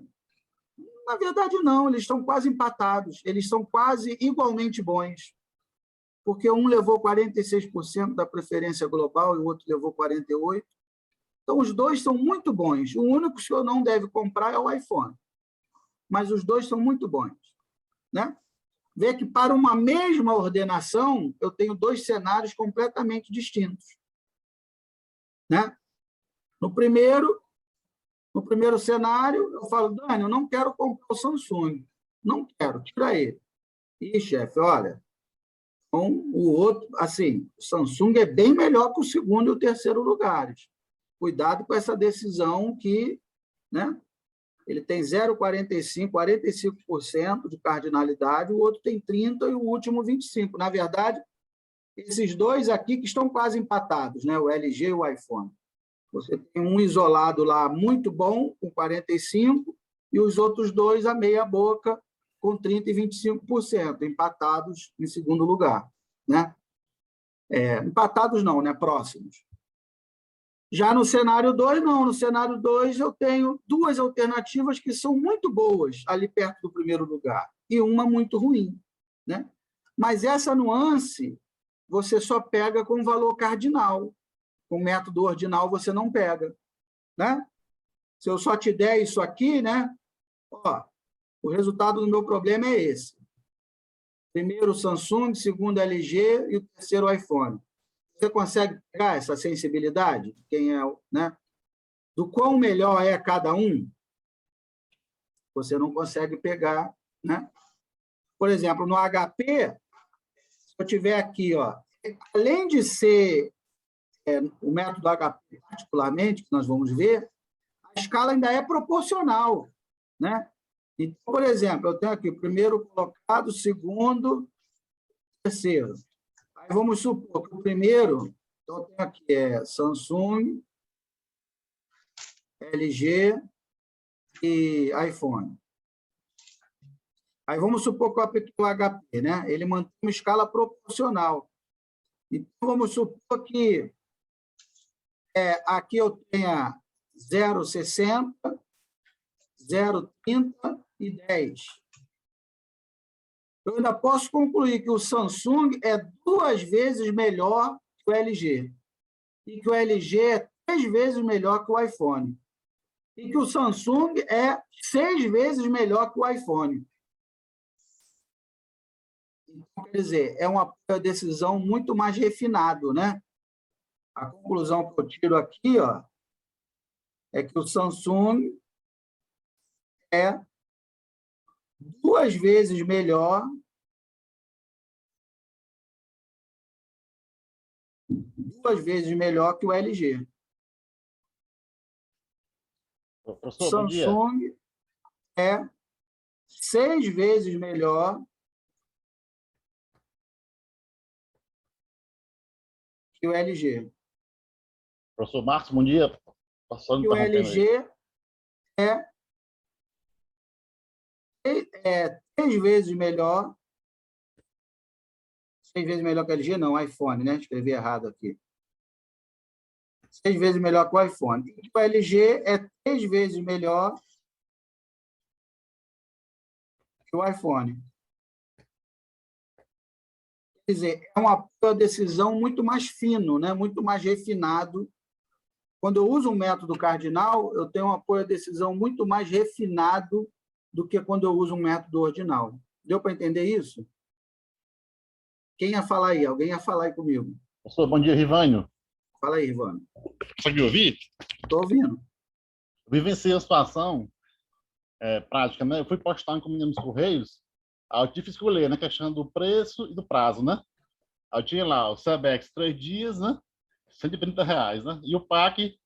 na verdade, não, eles estão quase empatados, eles são quase igualmente bons, porque um levou 46% da preferência global e o outro levou 48%. Então, os dois são muito bons. O único que o senhor não deve comprar é o iPhone, mas os dois são muito bons, né? Vê que, para uma mesma ordenação, eu tenho dois cenários completamente distintos, né? No primeiro cenário, eu falo: Dani, eu não quero comprar o Samsung. Não quero, tira ele. Ih, chefe, olha, então, o outro, assim, o Samsung é bem melhor que o segundo e o terceiro lugares. Cuidado com essa decisão que, né, ele tem 0,45%, 45% de cardinalidade, o outro tem 30% e o último 25%. Na verdade, esses dois aqui que estão quase empatados, né, o LG e o iPhone. Você tem um isolado lá muito bom, com 45%, e os outros dois a meia boca, com 30% e 25%, empatados em segundo lugar, né? Empatados não, né? Próximos. Já no cenário 2, não. No cenário 2, eu tenho duas alternativas que são muito boas ali perto do primeiro lugar, e uma muito ruim, né? Mas essa nuance você só pega com valor cardinal. Com o método ordinal você não pega, né? Se eu só te der isso aqui, né? Ó, o resultado do meu problema é esse. Primeiro o Samsung, segundo LG e o terceiro o iPhone. Você consegue pegar essa sensibilidade de quem é, né? Do quão melhor é cada um? Você não consegue pegar, né? Por exemplo, no HP, se eu tiver aqui, ó, além de ser o método HP particularmente, que nós vamos ver, a escala ainda é proporcional, né? Então, por exemplo, eu tenho aqui o primeiro colocado, o segundo, terceiro. Aí vamos supor que o primeiro, então eu tenho aqui Samsung, LG e iPhone. Aí vamos supor que o HP, né? Ele mantém uma escala proporcional. Então, vamos supor que aqui eu tenha 0,60, 0,30 e 10. Eu ainda posso concluir que o Samsung é 2 vezes melhor que o LG, e que o LG é 3 vezes melhor que o iPhone, e que o Samsung é 6 vezes melhor que o iPhone. Então, quer dizer, é uma decisão muito mais refinada, né? A conclusão que eu tiro aqui, ó, é que o Samsung é 2 vezes melhor, 2 vezes melhor que o LG. Professor, Samsung é 6 vezes melhor que o LG. Professor Marcos, bom dia. E o LG é 3 vezes melhor. 6 vezes melhor que o LG, não, iPhone, né? Escrevi errado aqui. 6 vezes melhor que o iPhone. E o LG é 3 vezes melhor e o iPhone. Quer dizer, é uma decisão muito mais fino, né? Muito mais refinado. Quando eu uso um método cardinal, eu tenho um apoio à decisão muito mais refinado do que quando eu uso um método ordinal. Deu para entender isso? Quem ia falar aí? Alguém ia falar aí comigo. Professor, bom dia, Rivânio. Fala aí, Ivano. Consegue me ouvir? Estou ouvindo. Eu vivenciei a situação prática, né? Eu fui postar em encomendas nos Correios, aí eu tive que escolher, né? Questão do preço e do prazo, né? Aí eu tinha lá o Sebex 3 dias, né? R$130, né? E o PAC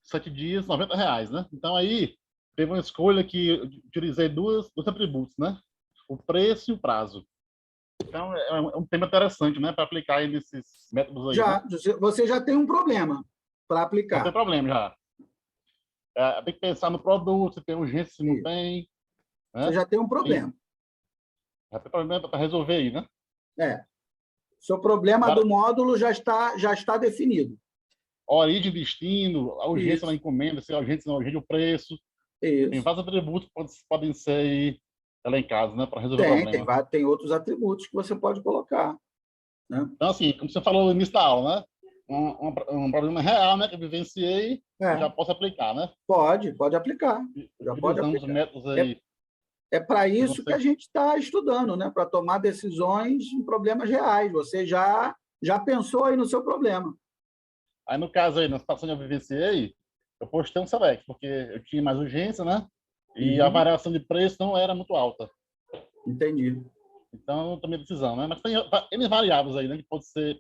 7 dias, R$90, né? Então aí teve uma escolha que eu utilizei dois atributos, né? O preço e o prazo. Então é um tema interessante, né? Para aplicar aí nesses métodos aí. Já, né? Você já tem um problema para aplicar. Não tem problema já. Tem que pensar no produto, se tem urgência, se não tem. Né? Você já tem um problema. Já tem problema para resolver aí, né? Seu problema do módulo já está definido. Origem, destino, a urgência Isso. na encomenda, se a urgência não urgência, o preço. Isso. Tem vários atributos que podem ser aí elencados, né? Para resolver o problema. Tem outros atributos que você pode colocar. Né? Então, assim, como você falou no início da aula, né? Um problema real, né? Que eu vivenciei, eu já posso aplicar, né? Pode aplicar. Já pode aplicar. Os métodos aí. É para isso que a gente está estudando, né? Para tomar decisões em problemas reais. Você já pensou aí no seu problema. Aí, no caso aí, na situação que eu vivenciei, eu postei um Select, porque eu tinha mais urgência, né? E a variação de preço não era muito alta. Entendi. Então, eu tomei a decisão, né? Mas tem N variáveis aí, né? Que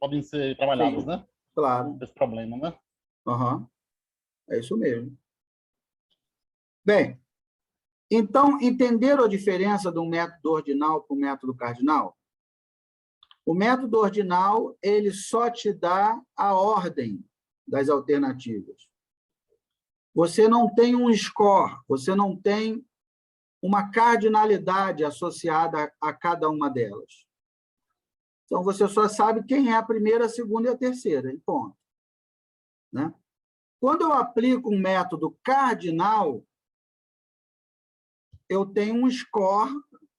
podem ser trabalhadas, né? Claro. Esse problema, né? É isso mesmo. Bem, então, entenderam a diferença do método ordinal para o método cardinal? O método ordinal, ele só te dá a ordem das alternativas. Você não tem um score, você não tem uma cardinalidade associada a cada uma delas. Então, você só sabe quem é a primeira, a segunda e a terceira, e ponto. Né? Quando eu aplico um método cardinal, eu tenho um score,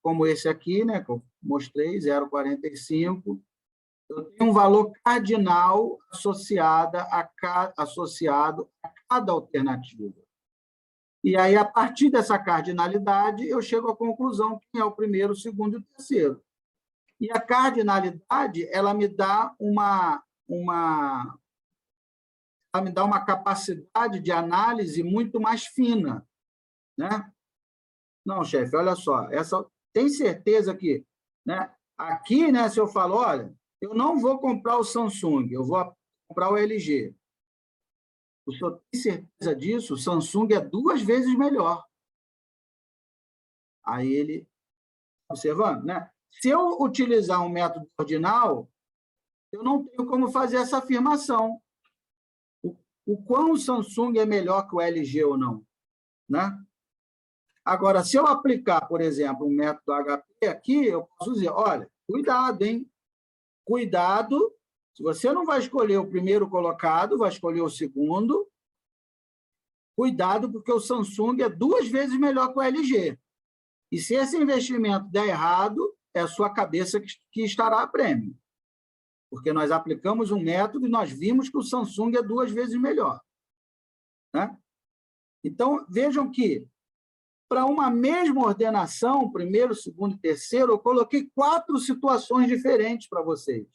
como esse aqui, né, que eu mostrei, 0,45. Eu tenho um valor cardinal associado a cada alternativa. E aí, a partir dessa cardinalidade, eu chego à conclusão quem é o primeiro, o segundo e o terceiro. E a cardinalidade, ela me dá uma capacidade de análise muito mais fina, né? Não, chefe, olha só, tem certeza que, né? Aqui, né, se eu falo, olha, eu não vou comprar o Samsung, eu vou comprar o LG. O senhor tem certeza disso? O Samsung é 2 vezes melhor. Aí ele, observando, né? Se eu utilizar um método ordinal, eu não tenho como fazer essa afirmação. O quão o Samsung é melhor que o LG ou não, né? Agora, se eu aplicar, por exemplo, um método HP aqui, eu posso dizer, olha, cuidado, hein? Cuidado, se você não vai escolher o primeiro colocado, vai escolher o segundo, cuidado, porque o Samsung é 2 vezes melhor que o LG. E se esse investimento der errado, é a sua cabeça que estará a prêmio. Porque nós aplicamos um método e nós vimos que o Samsung é 2 vezes melhor. Né? Então, vejam que, para uma mesma ordenação, primeiro, segundo e terceiro, eu coloquei 4 situações diferentes para vocês.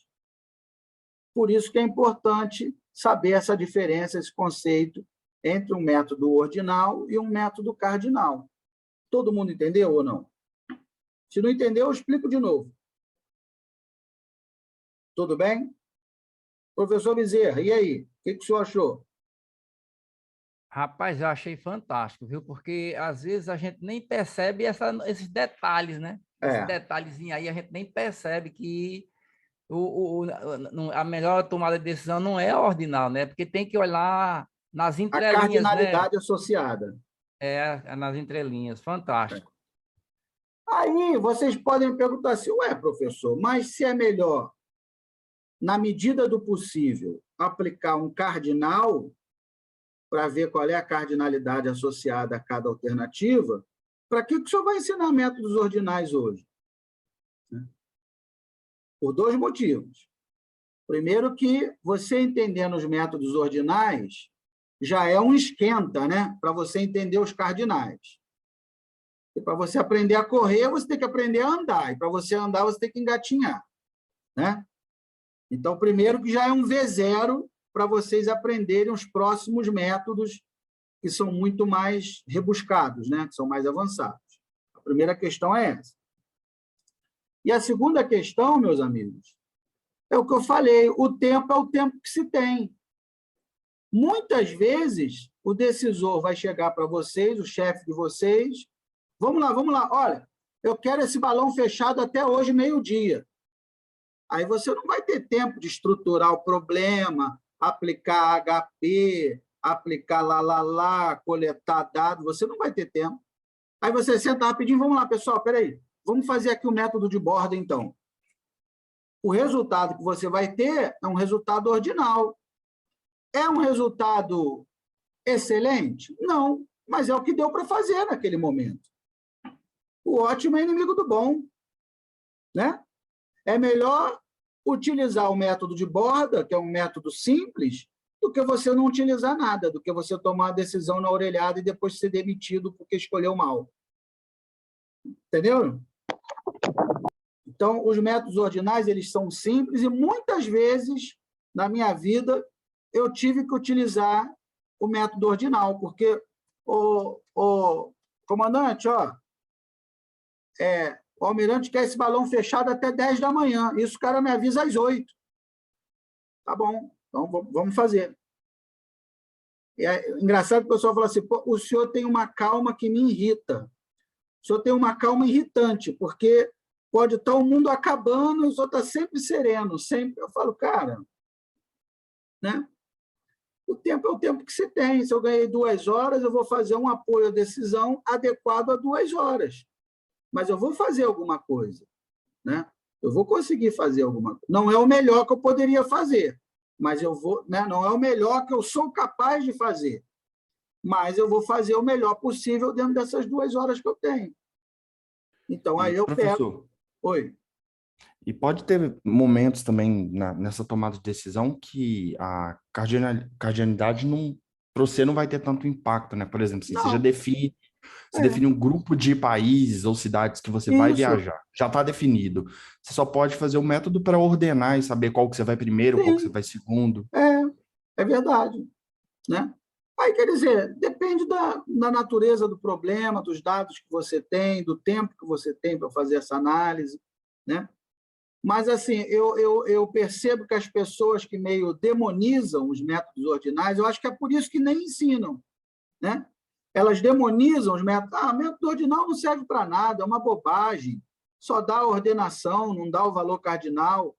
Por isso que é importante saber essa diferença, esse conceito entre um método ordinal e um método cardinal. Todo mundo entendeu ou não? Se não entendeu, eu explico de novo. Tudo bem? Professor Bezerra, e aí? O que o senhor achou? Rapaz, eu achei fantástico, viu? Porque, às vezes, a gente nem percebe esses detalhes, né? Esse detalhezinho aí, a gente nem percebe que a melhor tomada de decisão não é a ordinal, né? Porque tem que olhar nas entrelinhas, a cardinalidade associada. Nas entrelinhas. Fantástico. Aí, vocês podem me perguntar assim, ué, professor, mas se é melhor, na medida do possível, aplicar um cardinal para ver qual é a cardinalidade associada a cada alternativa, para que o senhor vai ensinar métodos ordinais hoje? Por dois motivos. Primeiro que você entendendo os métodos ordinais já é um esquenta, né? Para você entender os cardinais. E para você aprender a correr, você tem que aprender a andar. E para você andar, você tem que engatinhar, né? Então, primeiro que já é um V0 para vocês aprenderem os próximos métodos que são muito mais rebuscados, né? Que são mais avançados. A primeira questão é essa. E a segunda questão, meus amigos, é o que eu falei, o tempo é o tempo que se tem. Muitas vezes, o decisor vai chegar para vocês, o chefe de vocês, vamos lá, olha, eu quero esse balão fechado até hoje, meio-dia. Aí você não vai ter tempo de estruturar o problema, aplicar HP, aplicar lá, coletar dados, você não vai ter tempo. Aí você senta rapidinho, vamos lá, pessoal, peraí, vamos fazer aqui o método de borda, então. O resultado que você vai ter é um resultado ordinal. É um resultado excelente? Não, mas é o que deu para fazer naquele momento. O ótimo é inimigo do bom, né? É melhor utilizar o método de borda, que é um método simples, do que você não utilizar nada, do que você tomar a decisão na orelhada e depois ser demitido porque escolheu mal. Entendeu? Então, os métodos ordinais, eles são simples e muitas vezes, na minha vida, eu tive que utilizar o método ordinal, porque o comandante, o almirante quer esse balão fechado até 10 da manhã, isso o cara me avisa às 8. Tá bom, então vamos fazer. É engraçado que o pessoal fala assim, o senhor tem uma calma que me irrita. O senhor tem uma calma irritante, porque pode estar o mundo acabando e o senhor está sempre sereno, sempre. Eu falo, cara, né? O tempo é o tempo que se tem. Se eu ganhei 2 horas, eu vou fazer um apoio à decisão adequado a 2 horas. Mas eu vou fazer alguma coisa, né? Eu vou conseguir fazer alguma coisa. Não é o melhor que eu poderia fazer, mas eu vou, né? Não é o melhor que eu sou capaz de fazer, mas eu vou fazer o melhor possível dentro dessas 2 horas que eu tenho. Então, aí eu pego... Oi. E pode ter momentos também nessa tomada de decisão que a cardianidade para você não vai ter tanto impacto, né? Por exemplo, se você já define, define um grupo de países ou cidades que você vai viajar, já está definido. Você só pode fazer o método para ordenar e saber qual que você vai primeiro, qual que você vai segundo. É verdade, né? Aí, quer dizer, depende da natureza do problema, dos dados que você tem, do tempo que você tem para fazer essa análise, né? Mas, assim, eu percebo que as pessoas que meio demonizam os métodos ordinais, eu acho que é por isso que nem ensinam, né? Elas demonizam os métodos. Método ordinal não serve para nada, é uma bobagem, só dá a ordenação, não dá o valor cardinal.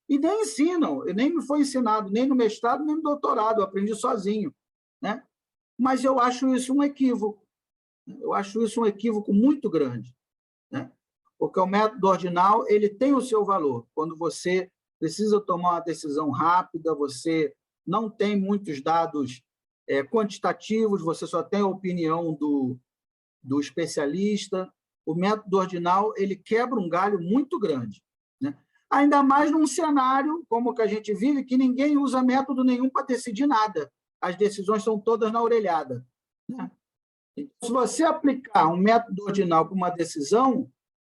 E nem ensinam, nem me foi ensinado, nem no mestrado, nem no doutorado, eu aprendi sozinho, né? Mas eu acho isso um equívoco. Eu acho isso um equívoco muito grande, né? Porque o método ordinal ele tem o seu valor. Quando você precisa tomar uma decisão rápida, você não tem muitos dados quantitativos, você só tem a opinião do especialista. O método ordinal ele quebra um galho muito grande, né? Ainda mais num cenário como o que a gente vive, que ninguém usa método nenhum para decidir nada. As decisões são todas na orelhada, né? Então, se você aplicar um método ordinal para uma decisão,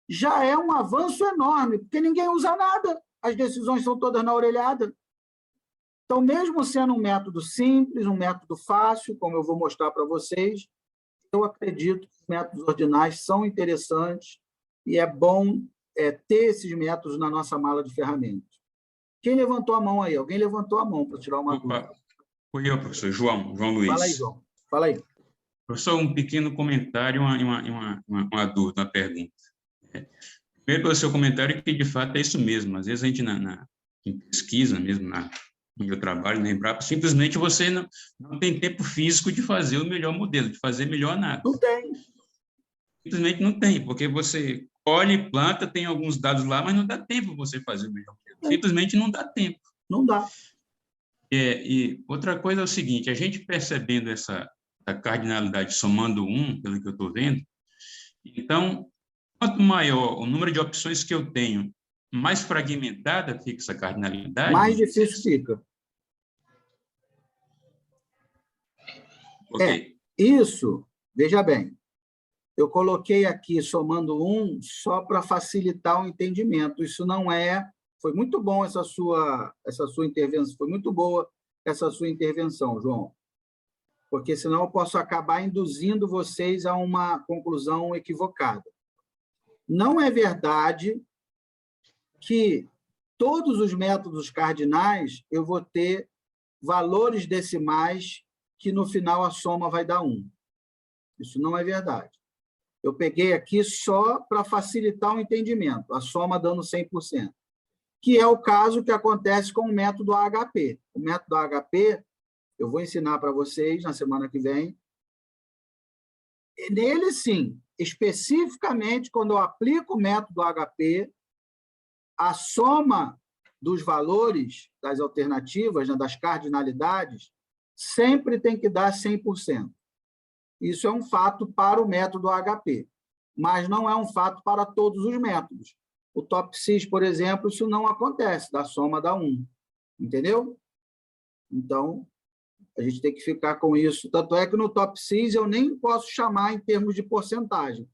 já é um avanço enorme, porque ninguém usa nada, as decisões são todas na orelhada. Então, mesmo sendo um método simples, um método fácil, como eu vou mostrar para vocês, eu acredito que os métodos ordinais são interessantes e é bom ter esses métodos na nossa mala de ferramentas. Quem levantou a mão aí? Alguém levantou a mão para tirar uma dúvida? Fui eu, professor. João Luiz. Fala aí, João. Fala aí. Professor, um pequeno comentário e uma dúvida, uma pergunta. Primeiro, pelo seu comentário, que de fato é isso mesmo. Às vezes a gente, em pesquisa mesmo, no meu trabalho, na Embrapa, simplesmente você não tem tempo físico de fazer o melhor modelo, de fazer melhor análise. Não tem. Simplesmente não tem, porque você colhe, planta, tem alguns dados lá, mas não dá tempo você fazer o melhor modelo. Simplesmente não dá tempo. Não dá. E outra coisa é o seguinte, a gente percebendo essa cardinalidade somando 1, pelo que eu estou vendo, Então, quanto maior o número de opções que eu tenho, mais fragmentada fica essa cardinalidade. Mais difícil fica. Okay. Isso, veja bem, eu coloquei aqui somando 1 só para facilitar o entendimento. Isso não é... Foi muito bom essa sua intervenção, foi muito boa essa sua intervenção, João, porque senão eu posso acabar induzindo vocês a uma conclusão equivocada. Não é verdade que todos os métodos cardinais eu vou ter valores decimais que no final a soma vai dar 1. Isso não é verdade. Eu peguei aqui só para facilitar o entendimento, a soma dando 100%, que é o caso que acontece com o método AHP. O método AHP, eu vou ensinar para vocês na semana que vem. E nele, sim, especificamente, quando eu aplico o método AHP, a soma dos valores das alternativas, né, das cardinalidades, sempre tem que dar 100%. Isso é um fato para o método AHP, mas não é um fato para todos os métodos. O TOPSIS, por exemplo, isso não acontece, da soma dá 1. Entendeu? Então, a gente tem que ficar com isso. Tanto é que no TOPSIS eu nem posso chamar em termos de porcentagem,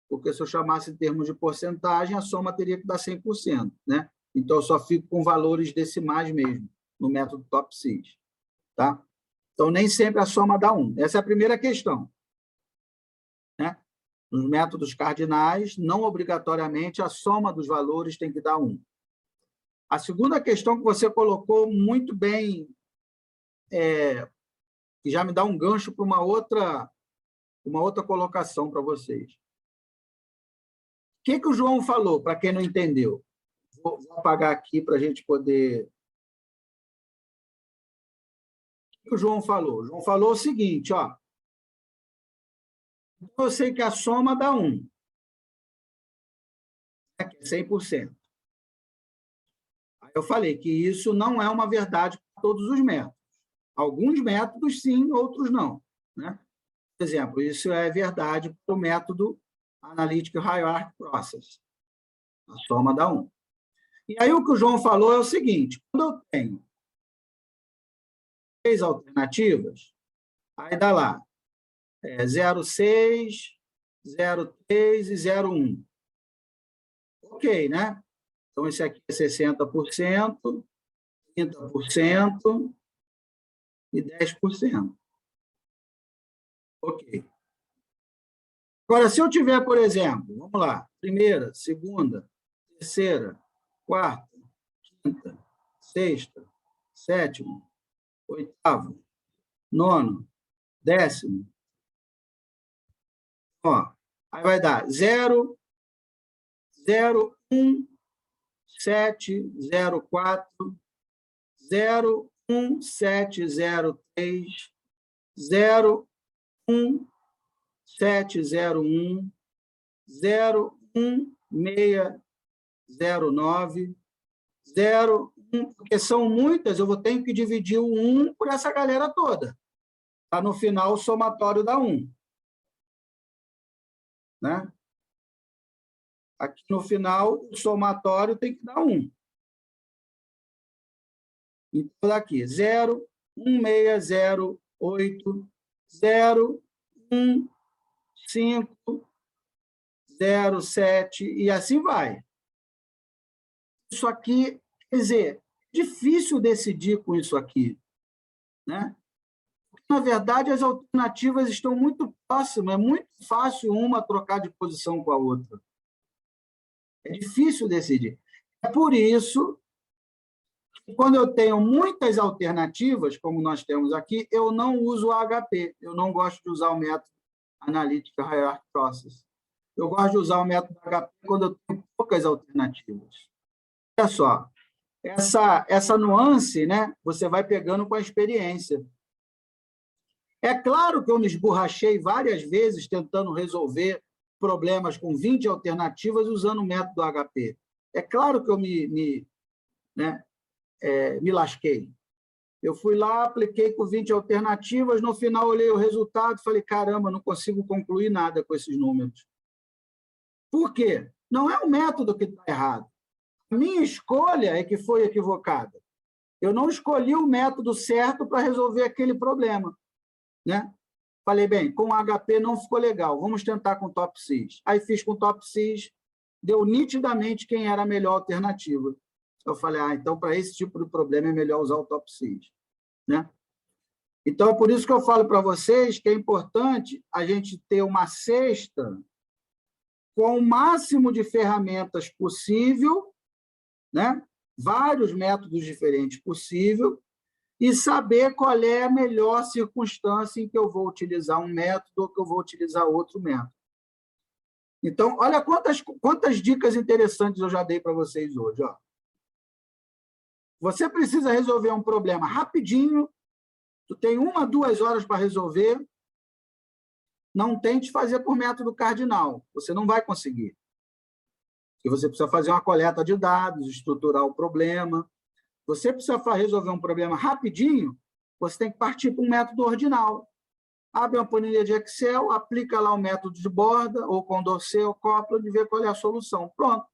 porque se eu chamasse em termos de porcentagem, a soma teria que dar 100%, né? Então, eu só fico com valores decimais mesmo, no método TOPSIS. Tá? Então, nem sempre a soma dá 1. Essa é a primeira questão. Né? Nos métodos cardinais, não obrigatoriamente, a soma dos valores tem que dar 1. A segunda questão que você colocou muito bem, que já me dá um gancho para uma outra colocação para vocês. O que o João falou, para quem não entendeu? Vou apagar aqui para a gente poder... O que o João falou? O João falou o seguinte, ó. Eu sei que a soma dá 1. É 100%. Aí eu falei que isso não é uma verdade para todos os métodos. Alguns métodos, sim, outros não. Né? Por exemplo, isso é verdade para o método Analytic Hierarchy Process. A soma dá 1. E aí o que o João falou é o seguinte, quando eu tenho 3 alternativas, aí dá lá 0,6, 0,3 e 0,1. Ok, né? Então, esse aqui é 60%, 30% e 10%. Ok. Agora, se eu tiver, por exemplo, vamos lá, primeira, segunda, terceira, quarta, quinta, sexta, sétima, oitavo, nono, décimo. Ó, aí vai dar 0, 0, 1, 7, 0, 4, 0, 1, 7, 0, 3, 0, 1, 7, 0, 1, 0, 1, 6, 0, 9, 0, 1, porque são muitas, eu vou ter que dividir o 1 por essa galera toda. Tá no final, o somatório dá 1. Né? Aqui no final, o somatório tem que dar 1. Então, daqui, 0, 1, 6, 0, 8, 0, 1, 5, 0, 7, e assim vai. Isso aqui, quer dizer, é difícil decidir com isso aqui. Né? Na verdade, as alternativas estão muito próximas, é muito fácil uma trocar de posição com a outra. É difícil decidir. É por isso que, quando eu tenho muitas alternativas, como nós temos aqui, eu não uso o AHP, eu não gosto de usar o método Analytic Hierarchy Process. Eu gosto de usar o método AHP quando eu tenho poucas alternativas. Olha só, essa nuance, né, você vai pegando com a experiência. É claro que eu me esborrachei várias vezes tentando resolver problemas com 20 alternativas usando o método HP. É claro que eu me lasquei. Eu fui lá, apliquei com 20 alternativas, no final olhei o resultado e falei, caramba, não consigo concluir nada com esses números. Por quê? Não é o método que está errado. A minha escolha é que foi equivocada. Eu não escolhi o método certo para resolver aquele problema, né? Falei, bem, com HP não ficou legal, vamos tentar com TOPSIS. Aí fiz com TOPSIS, deu nitidamente quem era a melhor alternativa. Eu falei, então, para esse tipo de problema é melhor usar o TOPSIS, né? Então, é por isso que eu falo para vocês que é importante a gente ter uma cesta com o máximo de ferramentas possível, né? Vários métodos diferentes possível, e saber qual é a melhor circunstância em que eu vou utilizar um método ou que eu vou utilizar outro método. Então, olha quantas dicas interessantes eu já dei para vocês hoje. Ó. Você precisa resolver um problema rapidinho, tu tem 1 a 2 horas para resolver, não tente fazer por método cardinal, você não vai conseguir. Porque você precisa fazer uma coleta de dados, estruturar o problema. Você precisa resolver um problema rapidinho, você tem que partir para um método ordinal. Abre uma planilha de Excel, aplica lá o método de borda, ou Condorcet, ou Copland, e vê qual é a solução. Pronto,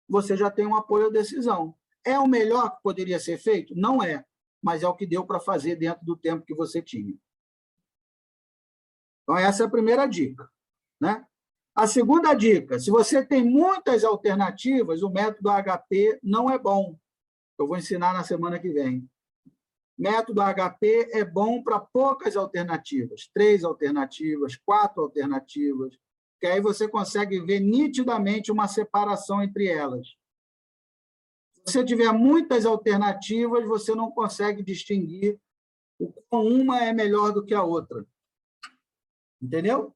você já tem um apoio à decisão. É o melhor que poderia ser feito? Não é, mas é o que deu para fazer dentro do tempo que você tinha. Então, essa é a primeira dica, né? A segunda dica, se você tem muitas alternativas, o método HP não é bom. Eu vou ensinar na semana que vem. Método HP é bom para poucas alternativas, 3 alternativas, 4 alternativas, que aí você consegue ver nitidamente uma separação entre elas. Se você tiver muitas alternativas, você não consegue distinguir o quão uma é melhor do que a outra. Entendeu?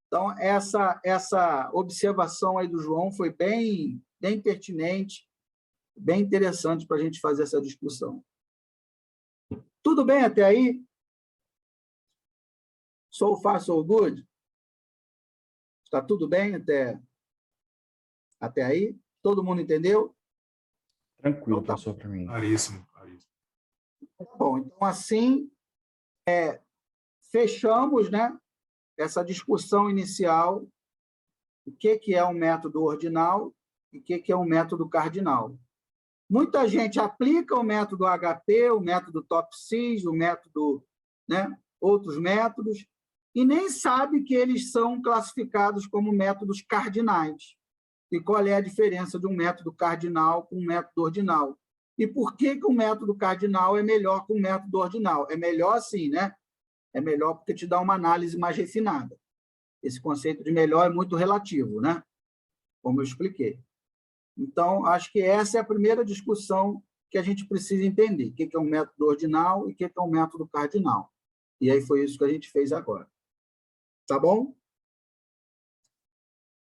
Então, essa observação aí do João foi bem pertinente, bem interessante para a gente fazer essa discussão. Tudo bem até aí? So far, so good? Está tudo bem até aí? Todo mundo entendeu? Tranquilo, passou para mim. Claríssimo, claríssimo. Bom, então, assim, fechamos, né, essa discussão inicial, o que é um método ordinal e o que é um método cardinal. Muita gente aplica o método HP, o método TOPSIS, o método, né, outros métodos, e nem sabe que eles são classificados como métodos cardinais. E qual é a diferença de um método cardinal com um método ordinal? E por que o método cardinal é melhor que o método ordinal? É melhor assim, né? É melhor porque te dá uma análise mais refinada. Esse conceito de melhor é muito relativo, né? Como eu expliquei. Então, acho que essa é a primeira discussão que a gente precisa entender. O que é um método ordinal e o que é um método cardinal. E aí foi isso que a gente fez agora. Tá bom?